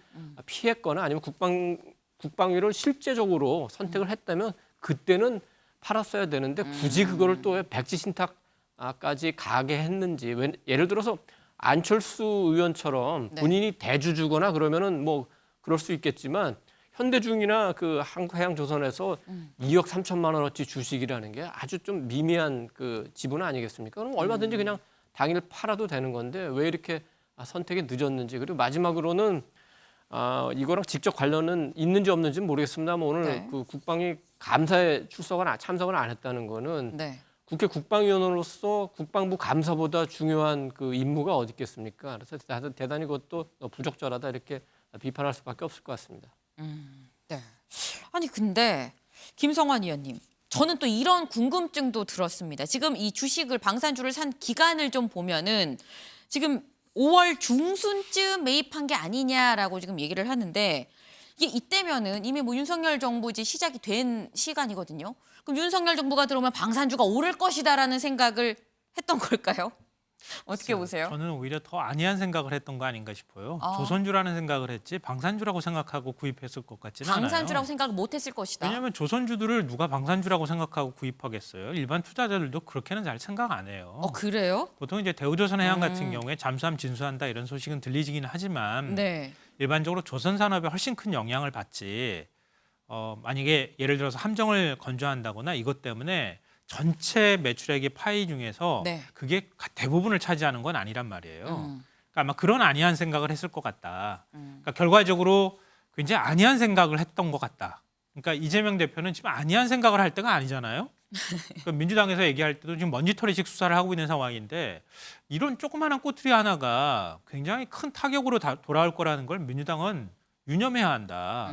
Speaker 6: 피했거나 아니면 국방위를 실제적으로 선택을 했다면 그때는 팔았어야 되는데 굳이 그거를 또 백지신탁까지 가게 했는지 예를 들어서 안철수 의원처럼 본인이 대주주거나 그러면은 뭐 그럴 수 있겠지만 현대중이나 그 한국해양조선에서 2억 3천만 원어치 주식이라는 게 아주 좀 미미한 그 지분 아니겠습니까? 그럼 얼마든지 그냥 당일 팔아도 되는 건데 왜 이렇게 선택이 늦었는지 그리고 마지막으로는 이거랑 직접 관련은 있는지 없는지는 모르겠습니다만 오늘
Speaker 1: 네.
Speaker 6: 그 국방위 감사에 참석을 안 했다는 거는
Speaker 1: 네.
Speaker 6: 국회 국방위원으로서 국방부 감사보다 중요한 그 임무가 어디 있겠습니까? 그래서 대단히 그것도 부적절하다 이렇게 비판할 수밖에 없을 것 같습니다.
Speaker 1: 네. 아니 근데 김성환 의원님, 저는 또 이런 궁금증도 들었습니다. 지금 이 주식을 방산주를 산 기간을 좀 보면은 지금 5월 중순쯤 매입한 게 아니냐라고 지금 얘기를 하는데 이게 이때면은 이미 뭐 윤석열 정부 이제 시작이 된 시간이거든요. 그럼 윤석열 정부가 들어오면 방산주가 오를 것이다라는 생각을 했던 걸까요? 어떻게 보세요?
Speaker 7: 저는 오히려 더 아니한 생각을 했던 거 아닌가 싶어요.
Speaker 1: 아.
Speaker 7: 조선주라는 생각을 했지 방산주라고 생각하고 구입했을 것 같지는 않아요.
Speaker 1: 방산주라고 생각을 못했을 것이다.
Speaker 7: 왜냐하면 조선주들을 누가 방산주라고 생각하고 구입하겠어요. 일반 투자자들도 그렇게는 잘 생각 안 해요.
Speaker 1: 그래요?
Speaker 7: 보통 이제 대우조선해양 같은 경우에 잠수함 진수한다 이런 소식은 들리지긴 하지만
Speaker 1: 네.
Speaker 7: 일반적으로 조선 산업에 훨씬 큰 영향을 받지. 만약에 예를 들어서 함정을 건조한다거나 이것 때문에 전체 매출액의 파이 중에서
Speaker 1: 네.
Speaker 7: 그게 대부분을 차지하는 건 아니란 말이에요. 그러니까 아마 그런 아니한 생각을 했을 것 같다. 그러니까 결과적으로 굉장히 아니한 생각을 했던 것 같다. 그러니까 이재명 대표는 지금 아니한 생각을 할 때가 아니잖아요. 그러니까 민주당에서 얘기할 때도 지금 먼지털이식 수사를 하고 있는 상황인데 이런 조그마한 꼬투리 하나가 굉장히 큰 타격으로 돌아올 거라는 걸 민주당은 유념해야 한다.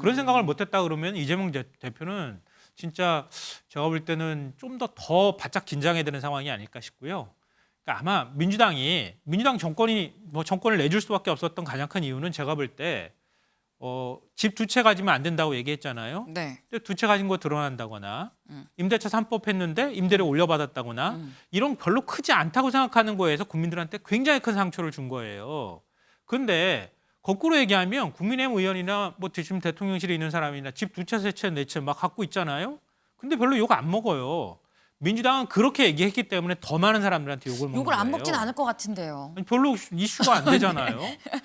Speaker 7: 그런 생각을 못했다 그러면 이재명 대표는 진짜 제가 볼 때는 좀 더 바짝 긴장해야 되는 상황이 아닐까 싶고요. 그러니까 아마 민주당 정권을 내줄 수밖에 없었던 가장 큰 이유는 제가 볼 때 집 두 채 가지면 안 된다고 얘기했잖아요.
Speaker 1: 네.
Speaker 7: 근데 두 채 가진 거 드러난다거나 임대차 3법 했는데 임대를 올려받았다거나 이런 별로 크지 않다고 생각하는 거에서 국민들한테 굉장히 큰 상처를 준 거예요. 그런데 거꾸로 얘기하면 국민의힘 의원이나 뭐 지금 대통령실에 있는 사람이나 집 두 채, 세 채, 네 채 막 갖고 있잖아요. 근데 별로 욕 안 먹어요. 민주당은 그렇게 얘기했기 때문에 더 많은 사람들한테 욕을 먹는
Speaker 1: 욕을 안
Speaker 7: 거예요.
Speaker 1: 먹진 않을 것 같은데요.
Speaker 7: 아니, 별로 이슈가 안 되잖아요.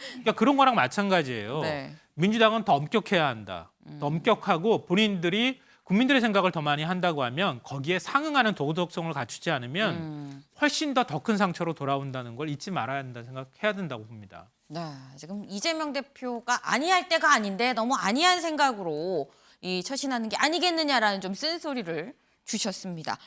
Speaker 7: 그러니까 그런 거랑 마찬가지예요.
Speaker 1: 네.
Speaker 7: 민주당은 더 엄격해야 한다. 더 엄격하고 본인들이 국민들의 생각을 더 많이 한다고 하면 거기에 상응하는 도덕성을 갖추지 않으면 훨씬 더 큰 상처로 돌아온다는 걸 잊지 말아야 한다는 생각해야 된다고 봅니다.
Speaker 1: 네, 지금 이재명 대표가 아니할 때가 아닌데 너무 아니한 생각으로 이 처신하는 게 아니겠느냐라는 좀 쓴소리를 주셨습니다.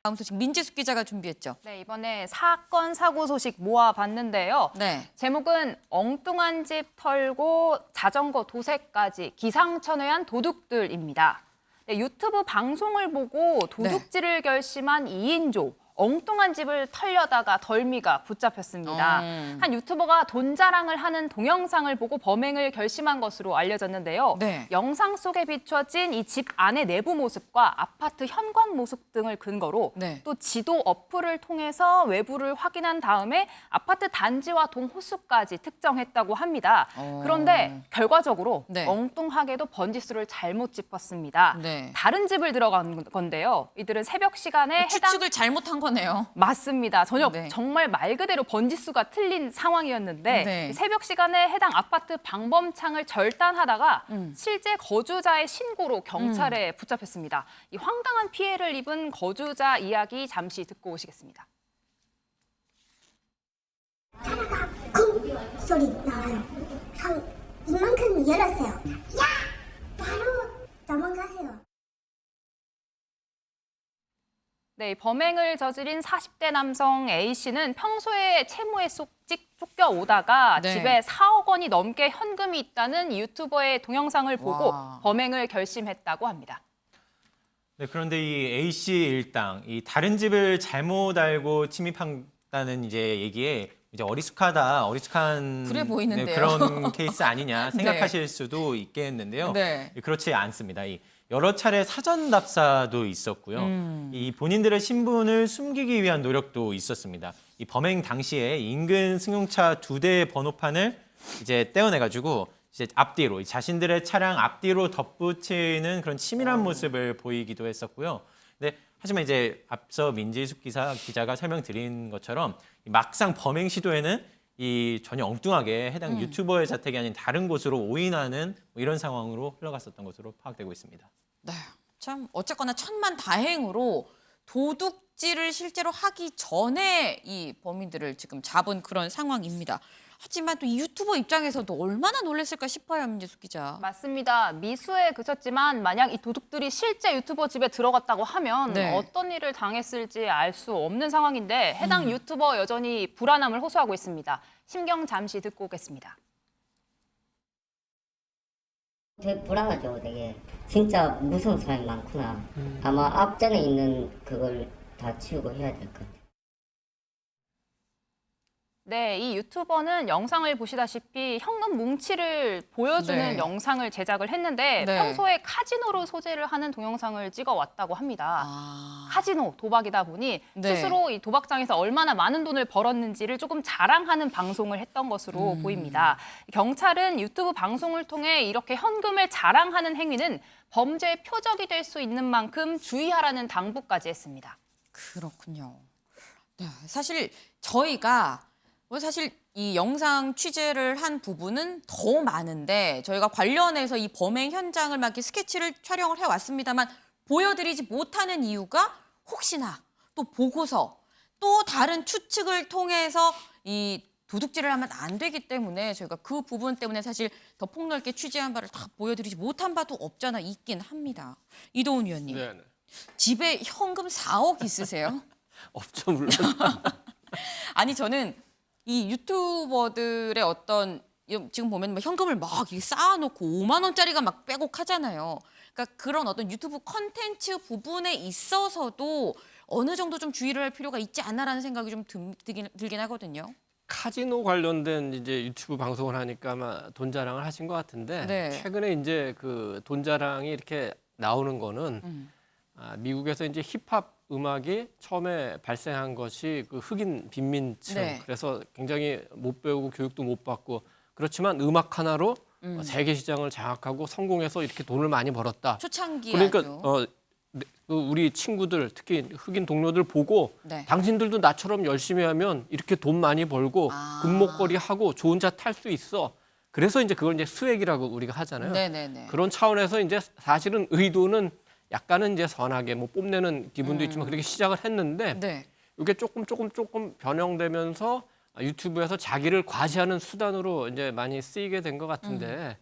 Speaker 1: 다음 소식 민재숙 기자가 준비했죠.
Speaker 2: 네, 이번에 사건 사고 소식 모아봤는데요.
Speaker 1: 네.
Speaker 2: 제목은 엉뚱한 집 털고 자전거 도색까지 기상천외한 도둑들입니다. 네, 유튜브 방송을 보고 도둑질을 결심한 2인조. 엉뚱한 집을 털려다가 덜미가 붙잡혔습니다. 한 유튜버가 돈 자랑을 하는 동영상을 보고 범행을 결심한 것으로 알려졌는데요.
Speaker 1: 네.
Speaker 2: 영상 속에 비춰진 이 집 안의 내부 모습과 아파트 현관 모습 등을 근거로
Speaker 1: 네.
Speaker 2: 또 지도 어플을 통해서 외부를 확인한 다음에 아파트 단지와 동호수까지 특정했다고 합니다. 그런데 결과적으로
Speaker 1: 네.
Speaker 2: 엉뚱하게도 번지수를 잘못 짚었습니다.
Speaker 1: 네.
Speaker 2: 다른 집을 들어간 건데요. 이들은 새벽 시간에
Speaker 1: 추측을 잘못한 거네요.
Speaker 2: 맞습니다. 전혀
Speaker 1: 네.
Speaker 2: 정말 말 그대로 번지수가 틀린 상황이었는데
Speaker 1: 네.
Speaker 2: 새벽 시간에 해당 아파트 방범창을 절단하다가 실제 거주자의 신고로 경찰에 붙잡혔습니다. 이 황당한 피해를 입은 거주자 이야기 잠시 듣고 오시겠습니다.
Speaker 5: 하나가 쿵 소리 나와요. 이만큼 열었어요. 야! 바로 도망가세요.
Speaker 2: 네, 범행을 저지른 40대 남성 A씨는 평소에 채무에 쏙찍 쫓겨오다가
Speaker 1: 네.
Speaker 2: 집에 4억 원이 넘게 현금이 있다는 유튜버의 동영상을 보고
Speaker 1: 와.
Speaker 2: 범행을 결심했다고 합니다.
Speaker 3: 네, 그런데 이 A 씨 일당, 이 다른 집을 잘못 알고 침입한다는 이제 얘기에 이제 어리숙한
Speaker 1: 그래 보이는데요.
Speaker 3: 네, 그런 케이스 아니냐 생각하실 수도 있겠는데요.
Speaker 1: 네.
Speaker 3: 그렇지 않습니다. 이 여러 차례 사전 답사도 있었고요. 이 본인들의 신분을 숨기기 위한 노력도 있었습니다. 이 범행 당시에 인근 승용차 2대의 번호판을 이제 떼어내가지고 이제 앞뒤로 자신들의 차량 앞뒤로 덧붙이는 그런 치밀한 모습을 보이기도 했었고요. 근데 하지만 이제 앞서 민지숙 기자가 설명드린 것처럼 막상 범행 시도에는 이 전혀 엉뚱하게 해당 유튜버의 자택이 아닌 다른 곳으로 오인하는 뭐 이런 상황으로 흘러갔었던 것으로 파악되고 있습니다.
Speaker 1: 네, 참 어쨌거나 천만다행으로 도둑질을 실제로 하기 전에 이 범인들을 지금 잡은 그런 상황입니다. 하지만 또 이 유튜버 입장에서도 얼마나 놀랐을까 싶어요, 민지숙 기자.
Speaker 2: 맞습니다. 미수에 그쳤지만 만약 이 도둑들이 실제 유튜버 집에 들어갔다고 하면
Speaker 1: 네.
Speaker 2: 어떤 일을 당했을지 알 수 없는 상황인데 해당 유튜버 여전히 불안함을 호소하고 있습니다. 심경 잠시 듣고 오겠습니다.
Speaker 8: 되게 불안하죠. 되게 진짜 무서운 사람이 많구나. 아마 앞전에 있는 그걸 다 치우고 해야 될 것 같아요.
Speaker 2: 네, 이 유튜버는 영상을 보시다시피 현금 뭉치를 보여주는
Speaker 1: 네.
Speaker 2: 영상을 제작을 했는데
Speaker 1: 네.
Speaker 2: 평소에 카지노로 소재를 하는 동영상을 찍어왔다고 합니다. 카지노, 도박이다 보니
Speaker 1: 네.
Speaker 2: 스스로 이 도박장에서 얼마나 많은 돈을 벌었는지를 조금 자랑하는 방송을 했던 것으로 보입니다. 경찰은 유튜브 방송을 통해 이렇게 현금을 자랑하는 행위는 범죄의 표적이 될 수 있는 만큼 주의하라는 당부까지 했습니다.
Speaker 1: 그렇군요. 네, 사실 저희가 사실 이 영상 취재를 한 부분은 더 많은데 저희가 관련해서 이 범행 현장을 막 이렇게 스케치를 촬영을 해왔습니다만 보여드리지 못하는 이유가 혹시나 또 보고서 또 다른 추측을 통해서 이 도둑질을 하면 안 되기 때문에 저희가 그 부분 때문에 사실 더 폭넓게 취재한 바를 다 보여드리지 못한 바도 없잖아 있긴 합니다. 이도훈 위원님,
Speaker 6: 네.
Speaker 1: 집에 현금 4억 있으세요?
Speaker 6: 없죠, 물론.
Speaker 1: 아니 저는 이 유튜버들의 어떤 지금 보면 뭐 현금을 막 이렇게 쌓아놓고 5만 원짜리가 막 빼곡하잖아요. 그러니까 그런 어떤 유튜브 컨텐츠 부분에 있어서도 어느 정도 좀 주의를 할 필요가 있지 않나라는 생각이 좀 들긴 하거든요.
Speaker 6: 카지노 관련된 이제 유튜브 방송을 하니까 아마 돈 자랑을 하신 것 같은데
Speaker 1: 네.
Speaker 6: 최근에 이제 그 돈 자랑이 이렇게 나오는 거는 미국에서 이제 힙합 음악이 처음에 발생한 것이 그 흑인 빈민층
Speaker 1: 네.
Speaker 6: 그래서 굉장히 못 배우고 교육도 못 받고 그렇지만 음악 하나로 세계 시장을 장악하고 성공해서 이렇게 돈을 많이 벌었다.
Speaker 1: 초창기에
Speaker 6: 그러니까
Speaker 1: 아주.
Speaker 6: 그 우리 친구들 특히 흑인 동료들 보고
Speaker 1: 네.
Speaker 6: 당신들도 나처럼 열심히 하면 이렇게 돈 많이 벌고 금목걸이 하고 좋은 차 탈 수 있어. 그래서 이제 그걸 이제 스웩이라고 우리가 하잖아요.
Speaker 1: 네네네.
Speaker 6: 그런 차원에서 이제 사실은 의도는 약간은 이제 선하게 뭐 뽐내는 기분도 있지만 그렇게 시작을 했는데
Speaker 1: 네.
Speaker 6: 이게 조금 변형되면서 유튜브에서 자기를 과시하는 수단으로 이제 많이 쓰이게 된 것 같은데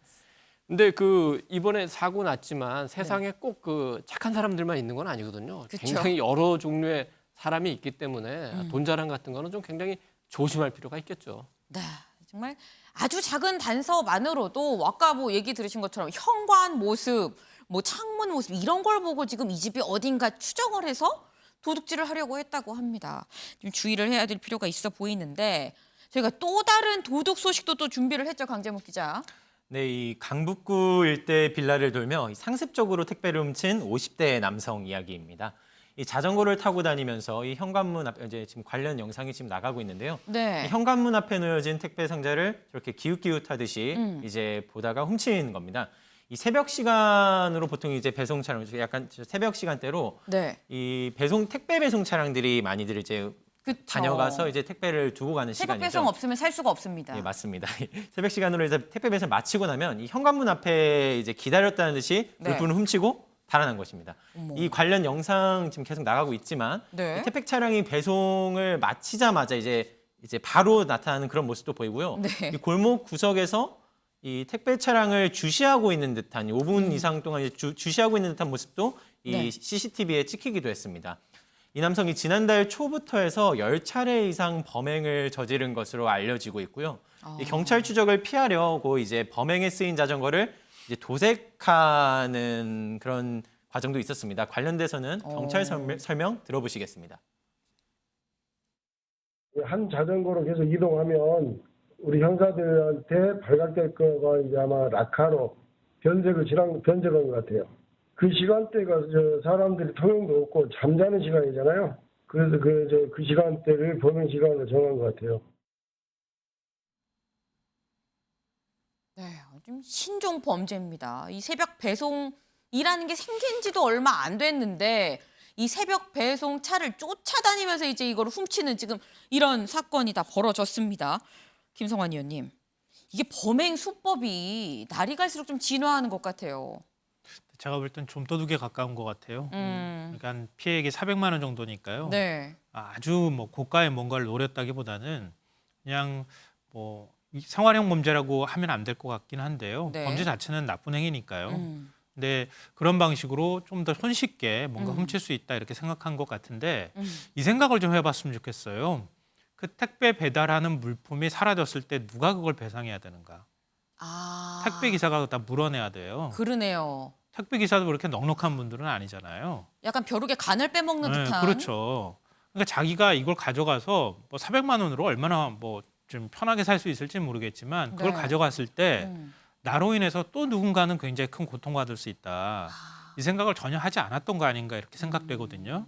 Speaker 6: 근데 그 이번에 사고 났지만 세상에 꼭 그 착한 사람들만 있는 건 아니거든요.
Speaker 1: 그쵸.
Speaker 6: 굉장히 여러 종류의 사람이 있기 때문에 돈 자랑 같은 거는 좀 굉장히 조심할 필요가 있겠죠.
Speaker 1: 네, 정말 아주 작은 단서만으로도 아까 뭐 얘기 들으신 것처럼 현관 모습, 뭐 창문 모습 이런 걸 보고 지금 이 집이 어딘가 추정을 해서 도둑질을 하려고 했다고 합니다. 좀 주의를 해야 될 필요가 있어 보이는데 저희가 또 다른 도둑 소식도 또 준비를 했죠, 강재묵 기자.
Speaker 3: 네, 이 강북구 일대 빌라를 돌며 상습적으로 택배를 훔친 50대 남성 이야기입니다. 이 자전거를 타고 다니면서 이 현관문 앞 이제 지금 관련 영상이 지금 나가고 있는데요.
Speaker 1: 네.
Speaker 3: 이 현관문 앞에 놓여진 택배 상자를 저렇게 기웃기웃하듯이 이제 보다가 훔친 겁니다. 이 새벽 시간으로 보통 이제 배송 차량, 약간 새벽 시간대로
Speaker 1: 네.
Speaker 3: 이 택배 배송 차량들이 많이들 이제
Speaker 1: 그쵸.
Speaker 3: 다녀가서 이제 택배를 두고 가는
Speaker 1: 새벽
Speaker 3: 시간이죠.
Speaker 1: 배송 없으면 살 수가 없습니다.
Speaker 3: 네, 맞습니다. 새벽 시간으로 해서 택배 배송 마치고 나면 이 현관문 앞에 이제 기다렸다는 듯이
Speaker 1: 네.
Speaker 3: 물품을 훔치고 달아난 것입니다.
Speaker 1: 어머.
Speaker 3: 이 관련 영상 지금 계속 나가고 있지만
Speaker 1: 네.
Speaker 3: 이 택배 차량이 배송을 마치자마자 이제 바로 나타나는 그런 모습도 보이고요.
Speaker 1: 네.
Speaker 3: 이 골목 구석에서 이 택배 차량을 주시하고 있는 듯한 5분 이상 동안 주시하고 있는 듯한 모습도 이
Speaker 1: 네.
Speaker 3: CCTV에 찍히기도 했습니다. 이 남성이 지난달 초부터 해서 10차례 이상 범행을 저지른 것으로 알려지고 있고요. 이 경찰 추적을 피하려고 이제 범행에 쓰인 자전거를 이제 도색하는 그런 과정도 있었습니다. 관련돼서는 경찰 설명 들어보시겠습니다.
Speaker 12: 한 자전거로 계속 이동하면 우리 형사들한테 발각될 거가 이제 아마 낙하로 변적한 것 같아요. 그 시간대가 사람들이 통행도 없고 잠자는 시간이잖아요. 그래서 그 시간대를 범행 시간으로 정한 것 같아요.
Speaker 1: 네, 좀 신종 범죄입니다. 이 새벽 배송이라는 게 생긴 지도 얼마 안 됐는데 이 새벽 배송 차를 쫓아다니면서 이제 이걸 훔치는 지금 이런 사건이 다 벌어졌습니다. 김성환 의원님, 이게 범행 수법이 날이 갈수록 좀 진화하는 것 같아요.
Speaker 7: 제가 볼 땐 좀 도둑에 가까운 것 같아요. 그러니까 피해액이 400만 원 정도니까요.
Speaker 1: 네.
Speaker 7: 아주 뭐 고가의 뭔가를 노렸다기보다는 그냥 뭐 생활형 범죄라고 하면 안 될 것 같긴 한데요.
Speaker 1: 네.
Speaker 7: 범죄 자체는 나쁜 행위니까요. 근데 그런 방식으로 좀 더 손쉽게 뭔가 훔칠 수 있다 이렇게 생각한 것 같은데 이 생각을 좀 해봤으면 좋겠어요. 그 택배 배달하는 물품이 사라졌을 때 누가 그걸 배상해야 되는가? 택배 기사가 다 물어내야 돼요.
Speaker 1: 그러네요.
Speaker 7: 택배 기사도 그렇게 넉넉한 분들은 아니잖아요.
Speaker 1: 약간 벼룩의 간을 빼먹는 듯한.
Speaker 7: 그렇죠. 그러니까 자기가 이걸 가져가서 뭐 400만 원으로 얼마나 뭐 좀 편하게 살 수 있을지 모르겠지만 그걸
Speaker 1: 네.
Speaker 7: 가져갔을 때 나로 인해서 또 누군가는 굉장히 큰 고통받을 수 있다. 이 생각을 전혀 하지 않았던 거 아닌가 이렇게 생각되거든요.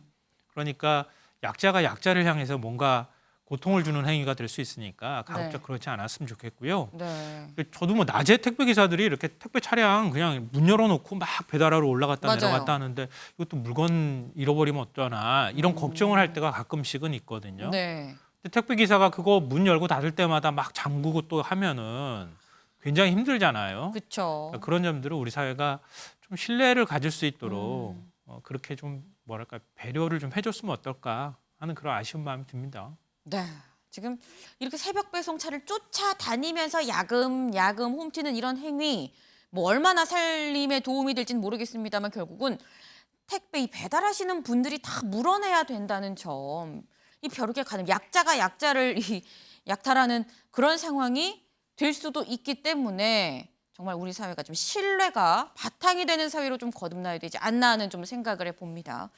Speaker 7: 그러니까 약자가 약자를 향해서 뭔가 고통을 주는 행위가 될 수 있으니까 가급적 그렇지 않았으면 좋겠고요.
Speaker 1: 네.
Speaker 7: 저도 뭐 낮에 택배 기사들이 이렇게 택배 차량 그냥 문 열어놓고 막 배달하러 올라갔다
Speaker 1: 맞아요.
Speaker 7: 내려갔다 하는데 이것도 물건 잃어버리면 어쩌나 이런 걱정을 할 때가 가끔씩은 있거든요.
Speaker 1: 네.
Speaker 7: 근데 택배 기사가 그거 문 열고 닫을 때마다 막 잠그고 또 하면은 굉장히 힘들잖아요.
Speaker 1: 그렇죠.
Speaker 7: 그러니까 그런 점들을 우리 사회가 좀 신뢰를 가질 수 있도록 그렇게 좀 뭐랄까 배려를 좀 해줬으면 어떨까 하는 그런 아쉬운 마음이 듭니다.
Speaker 1: 네. 지금 이렇게 새벽 배송차를 쫓아다니면서 야금야금 훔치는 이런 행위 뭐 얼마나 살림에 도움이 될지는 모르겠습니다만 결국은 택배 이 배달하시는 분들이 다 물어내야 된다는 점. 이 벼룩의 간음, 약자가 약자를 약탈하는 그런 상황이 될 수도 있기 때문에 정말 우리 사회가 좀 신뢰가 바탕이 되는 사회로 좀 거듭나야 되지 않나 하는 좀 생각을 해봅니다.